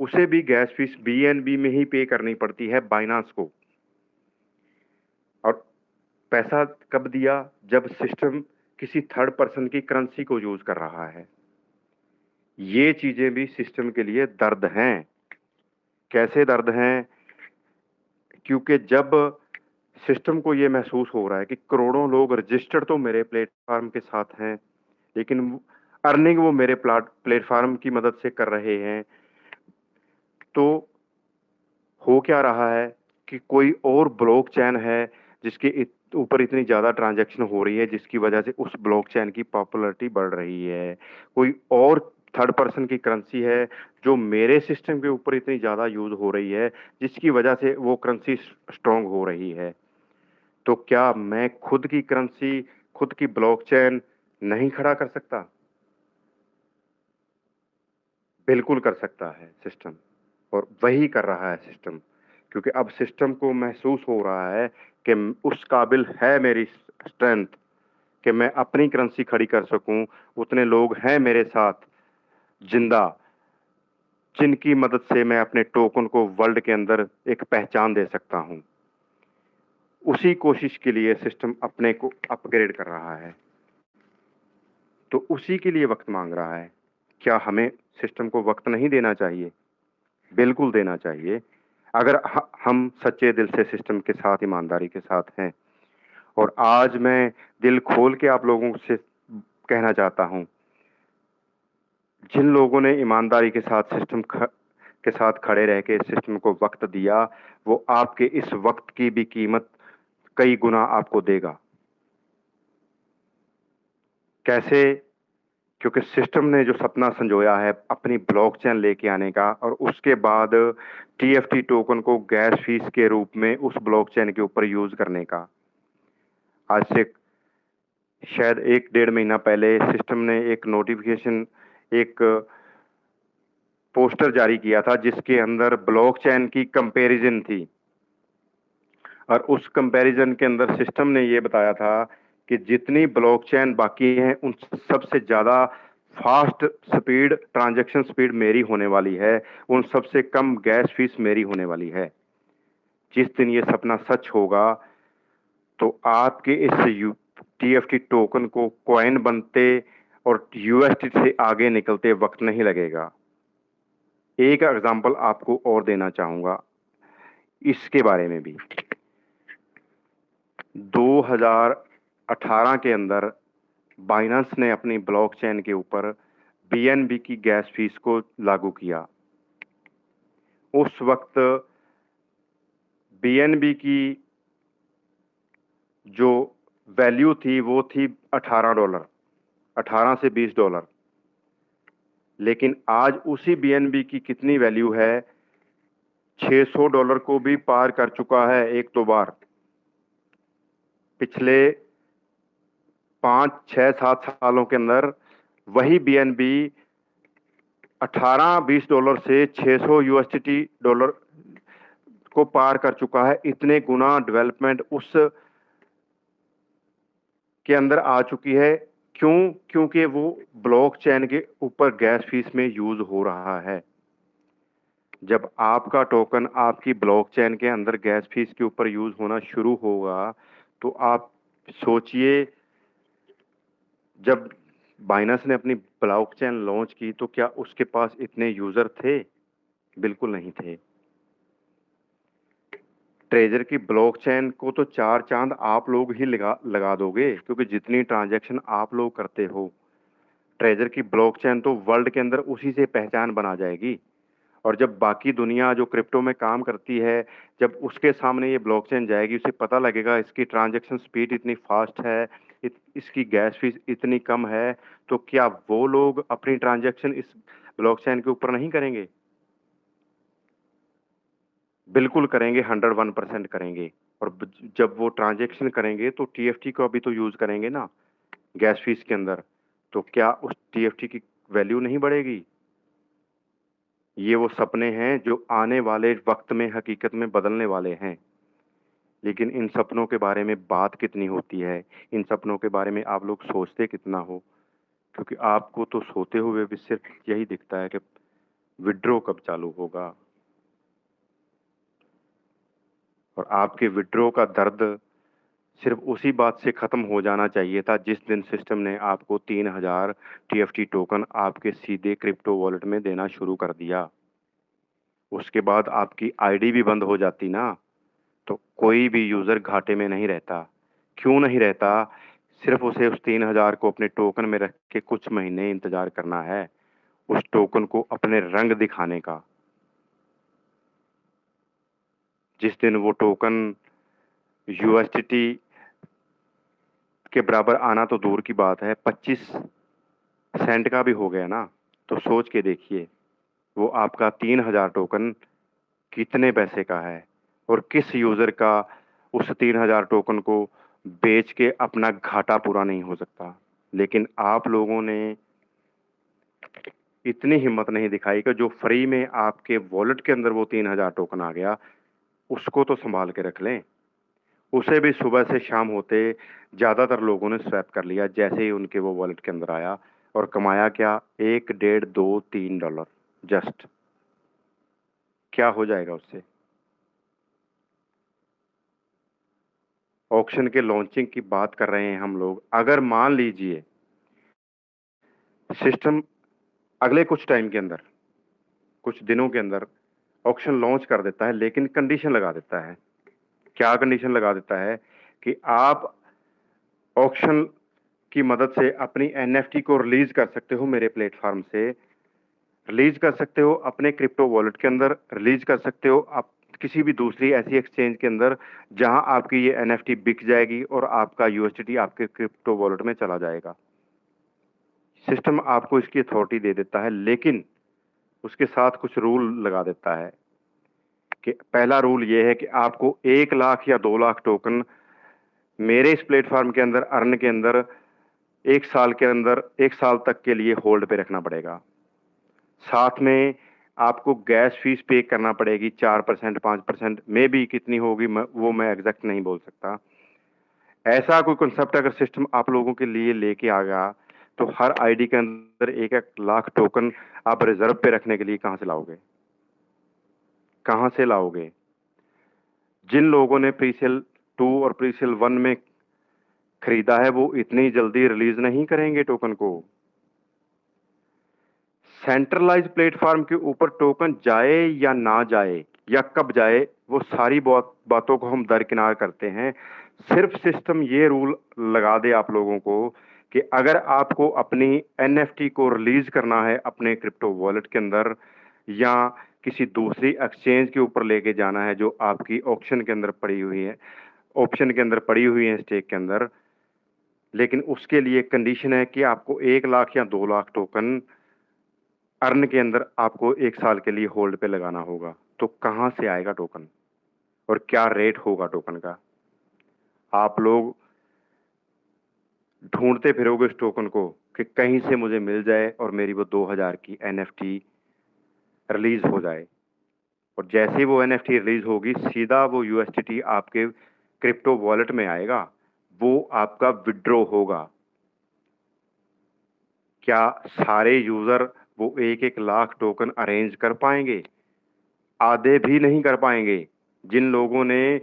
उसे भी गैस फ़ीस बीएनबी में ही पे करनी पड़ती है बाइनेंस को। और पैसा कब दिया? जब सिस्टम किसी थर्ड पर्सन की करेंसी को यूज़ कर रहा है। ये चीज़ें भी सिस्टम के लिए दर्द हैं। कैसे दर्द हैं? क्योंकि जब सिस्टम को ये महसूस हो रहा है कि करोड़ों लोग रजिस्टर्ड तो मेरे प्लेटफ़ॉर्म के साथ हैं, लेकिन अर्निंग वो मेरे प्लेटफ़ॉर्म की मदद से कर रहे हैं, तो हो क्या रहा है कि कोई और ब्लॉकचेन है जिसके ऊपर इतनी ज़्यादा ट्रांजैक्शन हो रही है, जिसकी वजह से उस ब्लॉकचेन की पॉपुलैरिटी बढ़ रही है। कोई और थर्ड पर्सन की करेंसी है जो मेरे सिस्टम के ऊपर इतनी ज़्यादा यूज़ हो रही है, जिसकी वजह से वो करेंसी स्ट्रॉन्ग हो रही है। तो क्या मैं खुद की करेंसी, खुद की ब्लॉकचेन नहीं खड़ा कर सकता? बिल्कुल कर सकता है सिस्टम, और वही कर रहा है सिस्टम। क्योंकि अब सिस्टम को महसूस हो रहा है कि उस काबिल है मेरी स्ट्रेंथ कि मैं अपनी करेंसी खड़ी कर सकूं, उतने लोग हैं मेरे साथ जिंदा, जिनकी मदद से मैं अपने टोकन को वर्ल्ड के अंदर एक पहचान दे सकता हूं। उसी कोशिश के लिए सिस्टम अपने को अपग्रेड कर रहा है, तो उसी के लिए वक्त मांग रहा है। क्या हमें सिस्टम को वक्त नहीं देना चाहिए? बिल्कुल देना चाहिए। अगर हम सच्चे दिल से सिस्टम के साथ, ईमानदारी के साथ हैं। और आज मैं दिल खोल के आप लोगों से कहना चाहता हूं, जिन लोगों ने ईमानदारी के साथ के साथ खड़े रह के सिस्टम को वक्त दिया, वो आपके इस वक्त की भी कीमत कई गुना आपको देगा। कैसे? क्योंकि सिस्टम ने जो सपना संजोया है अपनी ब्लॉकचेन लेके आने का, और उसके बाद टीएफटी टोकन को गैस फीस के रूप में उस ब्लॉकचेन के ऊपर यूज करने का, आज से शायद 1-1.5 महीना पहले सिस्टम ने एक नोटिफिकेशन, एक पोस्टर जारी किया था जिसके अंदर ब्लॉकचेन की कंपैरिजन थी। और उस कंपैरिजन के अंदर सिस्टम ने ये बताया था कि जितनी ब्लॉकचेन बाकी हैं उन सबसे ज़्यादा फास्ट स्पीड, ट्रांजैक्शन स्पीड मेरी होने वाली है, उन सबसे कम गैस फीस मेरी होने वाली है। जिस दिन ये सपना सच होगा तो आपके इस TFT टोकन को कॉइन बनते और UST से आगे निकलते वक्त नहीं लगेगा। एक एग्जांपल आपको और देना चाहूंगा इसके बारे में भी। 2018 के अंदर बाइनेंस ने अपनी ब्लॉकचेन के ऊपर BNB की गैस फीस को लागू किया। उस वक्त BNB की जो वैल्यू थी वो थी $18, 18 से $20। लेकिन आज उसी BNB की कितनी वैल्यू है? $600 को भी पार कर चुका है एक दो बार। पिछले 5, 6, 7 सालों के अंदर वही BNB $18-20 से $600 को पार कर चुका है। इतने गुना डेवलपमेंट उस के अंदर आ चुकी है। क्यों? क्योंकि वो ब्लॉकचेन के ऊपर गैस फीस में यूज हो रहा है। जब आपका टोकन आपकी ब्लॉकचेन के अंदर गैस फीस के ऊपर यूज होना शुरू होगा तो आप सोचिए, जब बाइनेंस ने अपनी ब्लॉकचेन लॉन्च की तो क्या उसके पास इतने यूजर थे? बिल्कुल नहीं थे। ट्रेजर की ब्लॉकचेन को तो 4 चांद आप लोग ही लगा दोगे, क्योंकि जितनी ट्रांजैक्शन आप लोग करते हो, ट्रेजर की ब्लॉकचेन तो वर्ल्ड के अंदर उसी से पहचान बना जाएगी। और जब बाकी दुनिया जो क्रिप्टो में काम करती है, जब उसके सामने ये ब्लॉकचेन जाएगी, उसे पता लगेगा इसकी ट्रांजैक्शन स्पीड इतनी फास्ट है, इसकी गैस फीस इतनी कम है, तो क्या वो लोग अपनी ट्रांजैक्शन इस ब्लॉकचेन के ऊपर नहीं करेंगे? बिल्कुल करेंगे, 101% करेंगे। और जब वो ट्रांजैक्शन करेंगे तो TFT को भी तो यूज करेंगे ना गैस फीस के अंदर। तो क्या उस TFT की वैल्यू नहीं बढ़ेगी? ये वो सपने हैं जो आने वाले वक्त में हकीकत में बदलने वाले हैं। लेकिन इन सपनों के बारे में बात कितनी होती है, इन सपनों के बारे में आप लोग सोचते कितना हो? क्योंकि आपको तो सोते हुए भी सिर्फ यही दिखता है कि विड्रॉ कब चालू होगा। और आपके विड्रॉ का दर्द सिर्फ उसी बात से खत्म हो जाना चाहिए था जिस दिन सिस्टम ने आपको 3000 TFT टोकन आपके सीधे क्रिप्टो वॉलेट में देना शुरू कर दिया। उसके बाद आपकी आईडी भी बंद हो जाती ना, तो कोई भी यूजर घाटे में नहीं रहता। क्यों नहीं रहता? सिर्फ उसे उस 3000 को अपने टोकन में रख के कुछ महीने इंतजार करना है, उस टोकन को अपने रंग दिखाने का। जिस दिन वो टोकन USDT के बराबर आना तो दूर की बात है, 25 सेंट का भी हो गया ना, तो सोच के देखिए वो आपका 3000 टोकन कितने पैसे का है, और किस यूजर का उस 3000 टोकन को बेच के अपना घाटा पूरा नहीं हो सकता। लेकिन आप लोगों ने इतनी हिम्मत नहीं दिखाई कि जो फ्री में आपके वॉलेट के अंदर वो 3000 टोकन आ गया, उसको तो संभाल के रख लें। उसे भी सुबह से शाम होते ज़्यादातर लोगों ने स्वैप कर लिया जैसे ही उनके वो वॉलेट के अंदर आया। और कमाया क्या? 1, 1.5, 2, $3 जस्ट। क्या हो जाएगा उससे? ऑक्शन के लॉन्चिंग की बात कर रहे हैं हम लोग। अगर मान लीजिए सिस्टम अगले कुछ टाइम के अंदर, कुछ दिनों के अंदर ऑक्शन लॉन्च कर देता है, लेकिन कंडीशन लगा देता है। क्या कंडीशन लगा देता है? कि आप ऑक्शन की मदद से अपनी NFT को रिलीज कर सकते हो, मेरे प्लेटफॉर्म से रिलीज कर सकते हो, अपने क्रिप्टो वॉलेट के अंदर रिलीज कर सकते हो, आप किसी भी दूसरी ऐसी एक्सचेंज के अंदर जहां आपकी ये NFT बिक जाएगी और आपका USDT आपके क्रिप्टो वॉलेट में चला जाएगा। सिस्टम आपको इसकी अथॉरिटी दे देता है, लेकिन उसके साथ कुछ रूल लगा देता है। कि पहला रूल ये है कि आपको 1 लाख या 2 लाख टोकन मेरे इस प्लेटफॉर्म के अंदर अर्न के अंदर 1 साल के अंदर 1 साल तक के लिए होल्ड पे रखना पड़ेगा। साथ में आपको गैस फीस पे करना पड़ेगी 4%, 5%, मे बी कितनी होगी वो मैं एग्जैक्ट नहीं बोल सकता। ऐसा कोई कंसेप्ट अगर सिस्टम आप लोगों के लिए लेके आ गया, तो हर आईडी के अंदर 1-1 लाख टोकन आप रिजर्व पे रखने के लिए कहां से लाओगे? कहां से लाओगे? जिन लोगों ने प्रीसेल 2 और प्रीसेल 1 में खरीदा है, वो इतनी जल्दी रिलीज नहीं करेंगे टोकन को। सेंट्रलाइज प्लेटफॉर्म के ऊपर टोकन जाए या ना जाए या कब जाए, वो सारी बातों को हम दरकिनार करते हैं। सिर्फ सिस्टम ये रूल लगा दे आप लोगों को कि अगर आपको अपनी एनएफटी को रिलीज करना है अपने क्रिप्टो वॉलेट के अंदर या किसी दूसरी एक्सचेंज के ऊपर लेके जाना है जो आपकी ऑप्शन के अंदर पड़ी हुई है, ऑप्शन के अंदर पड़ी हुई है स्टेक के अंदर, लेकिन उसके लिए कंडीशन है कि आपको 1 लाख या 2 लाख टोकन अर्न के अंदर आपको 1 साल के लिए होल्ड पे लगाना होगा। तो कहां से आएगा टोकन और क्या रेट होगा टोकन का? आप लोग ढूंढते फिरोगे उस टोकन को कि कहीं से मुझे मिल जाए और मेरी वो 2000 की एनएफटी रिलीज हो जाए, और जैसे ही वो एनएफटी रिलीज होगी सीधा वो यूएसडीटी आपके क्रिप्टो वॉलेट में आएगा, वो आपका विड्रॉ होगा। क्या सारे यूजर वो 1-1 लाख टोकन अरेंज कर पाएंगे? आधे भी नहीं कर पाएंगे। जिन लोगों ने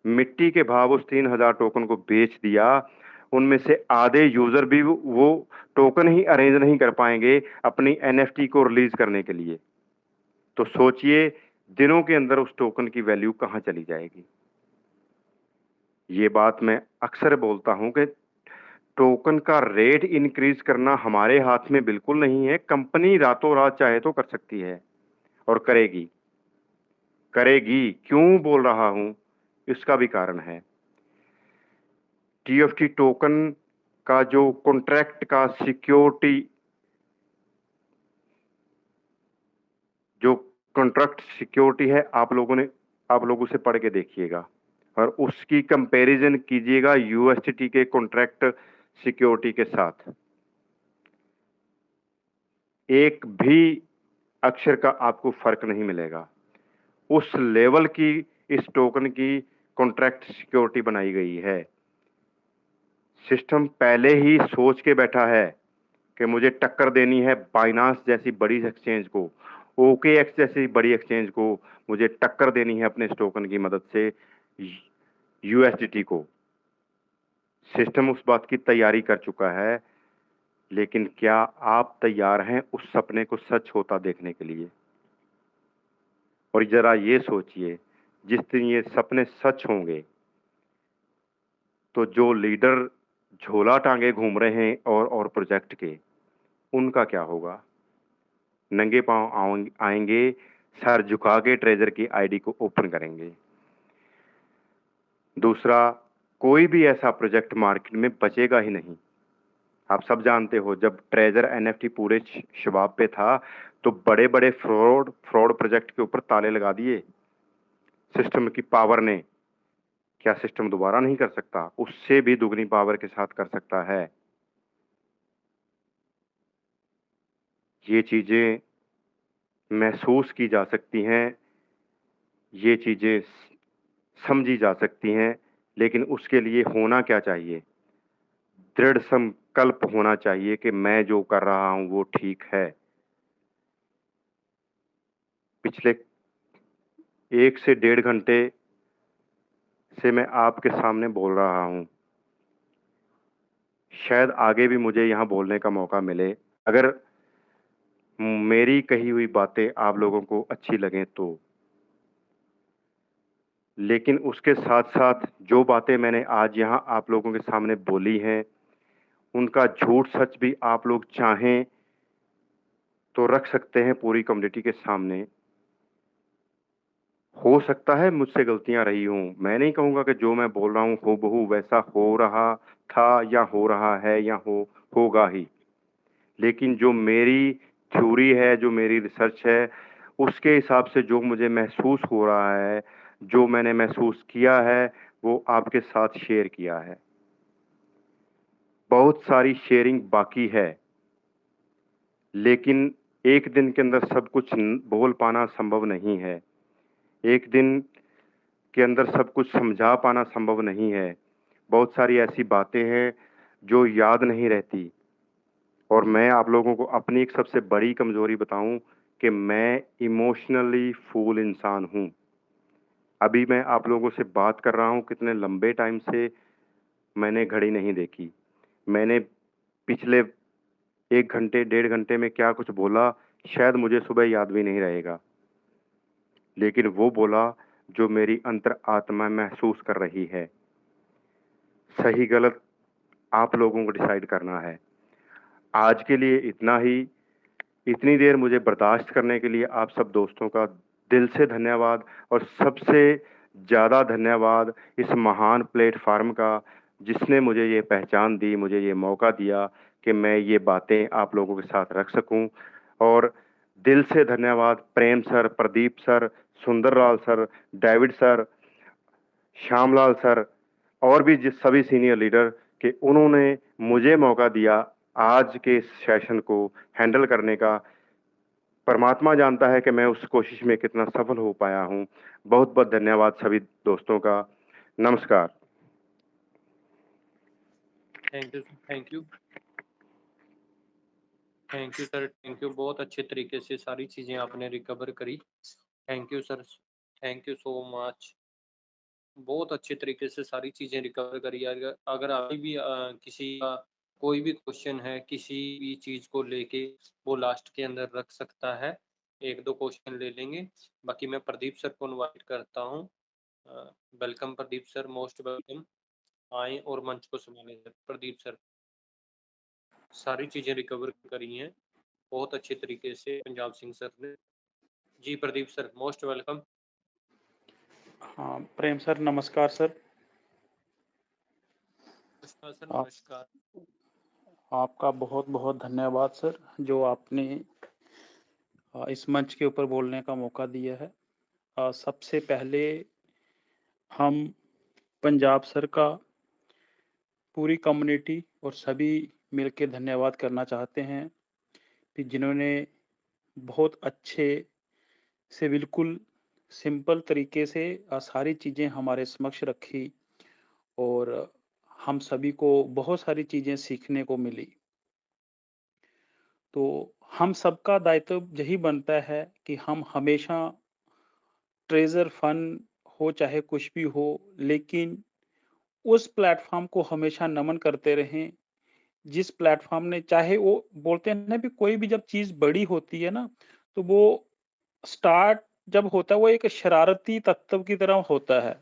मिट्टी के भाव उस 3000 टोकन को बेच दिया, उनमें से आधे यूजर भी वो टोकन ही अरेंज नहीं कर पाएंगे अपनी एनएफटी को रिलीज करने के लिए। तो सोचिए दिनों के अंदर उस टोकन की वैल्यू कहां चली जाएगी। ये बात मैं अक्सर बोलता हूं कि टोकन का रेट इंक्रीज करना हमारे हाथ में बिल्कुल नहीं है। कंपनी रातों रात चाहे तो कर सकती है और करेगी। करेगी क्यों बोल रहा हूं, इसका भी कारण है। टीएफटी टोकन का जो कॉन्ट्रैक्ट का सिक्योरिटी, जो कॉन्ट्रैक्ट सिक्योरिटी है, आप लोग उसे पढ़ के देखिएगा और उसकी कंपैरिजन कीजिएगा यूएसडीटी के कॉन्ट्रैक्ट सिक्योरिटी के साथ। एक भी अक्षर का आपको फर्क नहीं मिलेगा। उस लेवल की इस टोकन की कॉन्ट्रैक्ट सिक्योरिटी बनाई गई है। सिस्टम पहले ही सोच के बैठा है कि मुझे टक्कर देनी है बाइनांस जैसी बड़ी एक्सचेंज को, ओकेएक्स जैसी बड़ी एक्सचेंज को मुझे टक्कर देनी है अपने इस टोकन की मदद से यूएसडीटी को। सिस्टम उस बात की तैयारी कर चुका है, लेकिन क्या आप तैयार हैं उस सपने को सच होता देखने के लिए? और जरा ये सोचिए, जिस दिन ये सपने सच होंगे तो जो लीडर झोला टांगे घूम रहे हैं और प्रोजेक्ट के, उनका क्या होगा? नंगे पांव आएंगे, सर झुका के ट्रेजर की आईडी को ओपन करेंगे। दूसरा, कोई भी ऐसा प्रोजेक्ट मार्केट में बचेगा ही नहीं। आप सब जानते हो जब ट्रेजर एनएफटी पूरे शबाब पे था तो बड़े बड़े फ्रॉड प्रोजेक्ट के ऊपर ताले लगा दिए सिस्टम की पावर ने। क्या सिस्टम दोबारा नहीं कर सकता? उससे भी दुगनी पावर के साथ कर सकता है। ये चीजें महसूस की जा सकती हैं, ये चीजें समझी जा सकती हैं, लेकिन उसके लिए होना क्या चाहिए? दृढ़ संकल्प होना चाहिए कि मैं जो कर रहा हूं वो ठीक है। पिछले 1 से 1.5 घंटे से मैं आपके सामने बोल रहा हूं। शायद आगे भी मुझे यहां बोलने का मौका मिले। अगर मेरी कही हुई बातें आप लोगों को अच्छी लगें तो। लेकिन उसके साथ साथ जो बातें मैंने आज यहां आप लोगों के सामने बोली हैं, उनका झूठ सच भी आप लोग चाहें तो रख सकते हैं पूरी कम्युनिटी के सामने। हो सकता है मुझसे गलतियां रही हों। मैं नहीं कहूंगा कि जो मैं बोल रहा हूं हूबहू वैसा हो रहा था या हो रहा है या होगा ही। लेकिन जो मेरी थ्योरी है, जो मेरी रिसर्च है, उसके हिसाब से जो मुझे महसूस हो रहा है, जो मैंने महसूस किया है, वो आपके साथ शेयर किया है। बहुत सारी शेयरिंग बाकी है, लेकिन एक दिन के अंदर सब कुछ बोल पाना संभव नहीं है। एक दिन के अंदर सब कुछ समझा पाना संभव नहीं है। बहुत सारी ऐसी बातें हैं जो याद नहीं रहती। और मैं आप लोगों को अपनी एक सबसे बड़ी कमजोरी बताऊं कि मैं इमोशनली फूल इंसान हूं। अभी मैं आप लोगों से बात कर रहा हूं, कितने लंबे टाइम से मैंने घड़ी नहीं देखी। मैंने पिछले 1 घंटे 1.5 घंटे में क्या कुछ बोला, शायद मुझे सुबह याद भी नहीं रहेगा। लेकिन वो बोला जो मेरी अंतर आत्मा महसूस कर रही है। सही गलत आप लोगों को डिसाइड करना है। आज के लिए इतना ही। इतनी देर मुझे बर्दाश्त करने के लिए आप सब दोस्तों का दिल से धन्यवाद। और सबसे ज़्यादा धन्यवाद इस महान प्लेटफार्म का, जिसने मुझे ये पहचान दी, मुझे ये मौका दिया कि मैं ये बातें आप लोगों के साथ रख सकूं। और दिल से धन्यवाद Prem sir, Pradeep sir, Sundarlal sir, David sir, Shyamlal sir और भी जिस सभी सीनियर लीडर के उन्होंने मुझे मौका दिया आज के इस सेशन को हैंडल करने का। परमात्मा जानता है कि मैं उस कोशिश में कितना सफल हो पाया हूं। बहुत बहुत धन्यवाद सभी दोस्तों का। नमस्कार। Thank you, thank you, thank you sir, thank you. बहुत अच्छे तरीके से सारी चीज़ें आपने रिकवर करी। Thank you sir, thank you so much. बहुत अच्छे तरीके से सारी चीज़ें रिकवर करी। अगर अभी भी किसी का कोई भी क्वेश्चन है किसी भी चीज़ को लेके, वो लास्ट के अंदर रख सकता है। 1-2 क्वेश्चन ले लेंगे। बाकी मैं प्रदीप सर को इनवाइट करता हूँ। Welcome Pradeep sir, most welcome. आएँ और मंच को संभालें सर। प्रदीप सर, सारी चीज़ें रिकवर करी हैं बहुत अच्छे तरीके से पंजाब सिंह सर ने। जी प्रदीप सर, मोस्ट वेलकम। हाँ, प्रेम सर नमस्कार सर। नमस्कार सर, आप नमस्कार। आपका बहुत बहुत धन्यवाद सर, जो आपने इस मंच के ऊपर बोलने का मौका दिया है। सबसे पहले हम पंजाब सर का पूरी कम्युनिटी और सभी मिलके धन्यवाद करना चाहते हैं कि जिन्होंने बहुत अच्छे से बिल्कुल सिंपल तरीके से सारी चीज़ें हमारे समक्ष रखी और हम सभी को बहुत सारी चीज़ें सीखने को मिली। तो हम सबका दायित्व यही बनता है कि हम हमेशा ट्रेज़र फंड हो चाहे कुछ भी हो, लेकिन उस प्लेटफ़ॉर्म को हमेशा नमन करते रहें, जिस प्लेटफ़ॉर्म ने चाहे वो बोलते हैं ना भी कोई भी जब चीज़ बड़ी होती है ना, तो वो स्टार्ट जब होता है वो एक शरारती तत्व की तरह होता है।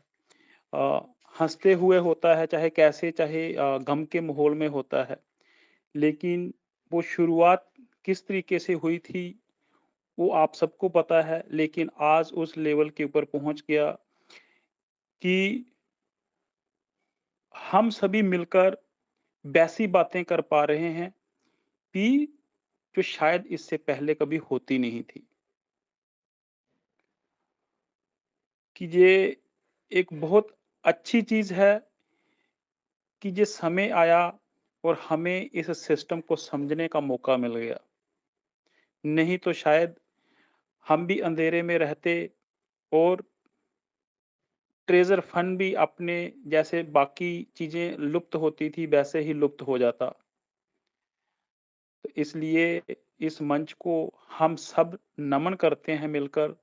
अ, हँसते हुए होता है, चाहे कैसे चाहे गम के माहौल में होता है। लेकिन वो शुरुआत किस तरीके से हुई थी, वो आप सबको पता है, लेकिन आज उस लेवल के ऊपर पहुँच गया कि हम सभी मिलकर वैसी बातें कर पा रहे हैं कि जो शायद इससे पहले कभी होती नहीं थी। कि ये एक बहुत अच्छी चीज़ है कि ये समय आया और हमें इस सिस्टम को समझने का मौका मिल गया। नहीं तो शायद हम भी अंधेरे में रहते और ट्रेज़र फंड भी अपने जैसे बाकी चीज़ें लुप्त होती थी, वैसे ही लुप्त हो जाता। तो इसलिए इस मंच को हम सब नमन करते हैं मिलकर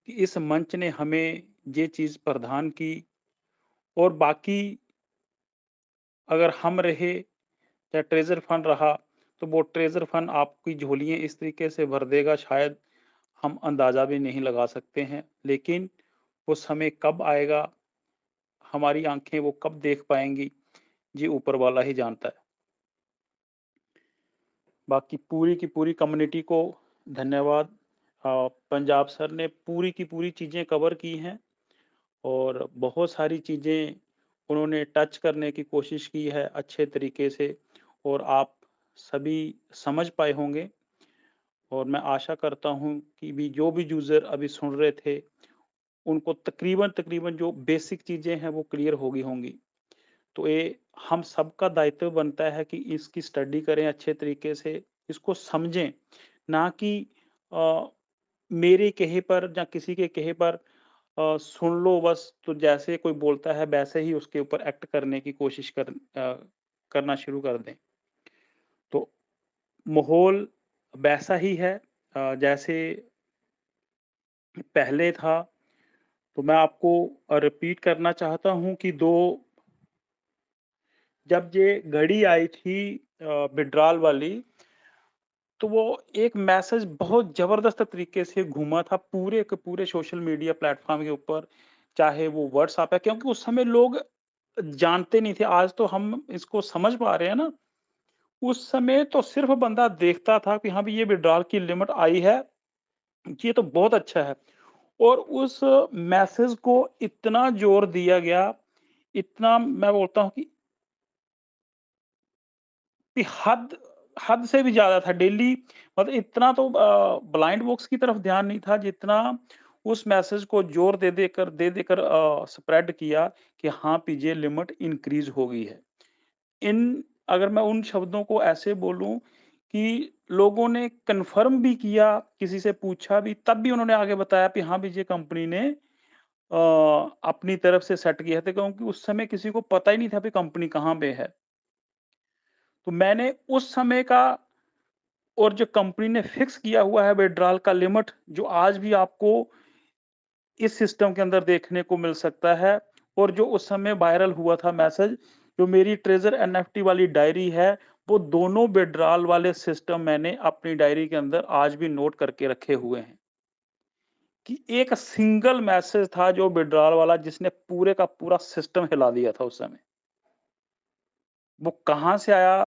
कि इस मंच ने हमें ये चीज़ प्रदान की और बाकी अगर हम रहे या ट्रेज़र फंड रहा, तो वो ट्रेज़र फंड आपकी झोलियाँ इस तरीके से भर देगा शायद हम अंदाज़ा भी नहीं लगा सकते हैं। लेकिन वो समय कब आएगा, हमारी आँखें वो कब देख पाएँगी, ये ऊपर वाला ही जानता है। बाकी पूरी की पूरी कम्युनिटी को धन्यवाद। पंजाब सर ने पूरी की पूरी चीज़ें कवर की हैं और बहुत सारी चीज़ें उन्होंने टच करने की कोशिश की है अच्छे तरीके से और आप सभी समझ पाए होंगे और मैं आशा करता हूँ कि जो भी यूज़र अभी सुन रहे थे, उनको तकरीबन-तकरीबन जो बेसिक चीज़ें हैं वो क्लियर हो गई होंगी। तो ये हम सबका दायित्व बनता है कि इसकी स्टडी करें अच्छे तरीके से इसको समझें, ना कि मेरे कहे पर या किसी के कहे पर सुन लो बस, तो जैसे कोई बोलता है वैसे ही उसके ऊपर एक्ट करने की कोशिश करना शुरू कर दें। तो माहौल वैसा ही है जैसे पहले था। तो मैं आपको रिपीट करना चाहता हूँ कि 2 जब ये घड़ी आई थी विथड्रॉल वाली, तो वो एक मैसेज बहुत ज़बरदस्त तरीके से घूमा था पूरे के पूरे सोशल मीडिया प्लेटफ़ॉर्म के ऊपर, चाहे वो व्हाट्सएप है, क्योंकि उस समय लोग जानते नहीं थे। आज तो हम इसको समझ पा रहे हैं ना, उस समय तो सिर्फ़ बंदा देखता था कि हाँ, भई ये विथड्रॉल की लिमिट आई है, ये तो बहुत अच्छा है। और उस मैसेज को इतना ज़ोर दिया गया, इतना मैं बोलता हूँ कि हद हद से भी ज़्यादा था। डेली मतलब इतना तो ब्लाइंड बॉक्स की तरफ ध्यान नहीं था, जितना उस मैसेज को ज़ोर दे देकर स्प्रेड किया कि हाँ, पीजिए लिमिट इंक्रीज़ हो गई है। इन अगर मैं उन शब्दों को ऐसे बोलूँ कि लोगों ने कन्फर्म भी किया, किसी से पूछा भी, तब भी उन्होंने आगे बताया कि हाँ, भई ये कंपनी ने अपनी तरफ से सेट किया था, क्योंकि उस समय किसी को पता ही नहीं था कि कंपनी कहाँ पे है। तो मैंने उस समय का और जो कंपनी ने फिक्स किया हुआ है विथड्रॉल का लिमिट, जो आज भी आपको इस सिस्टम के अंदर देखने को मिल सकता है, और जो उस समय वायरल हुआ था मैसेज, जो मेरी ट्रेज़र एनएफटी वाली डायरी है, वो दोनों विथड्रॉल वाले सिस्टम मैंने अपनी डायरी के अंदर आज भी नोट करके रखे हुए हैं, कि एक सिंगल मैसेज था जो विथड्रॉल वाला, जिसने पूरे का पूरा सिस्टम हिला दिया था उस समय। वो कहाँ से आया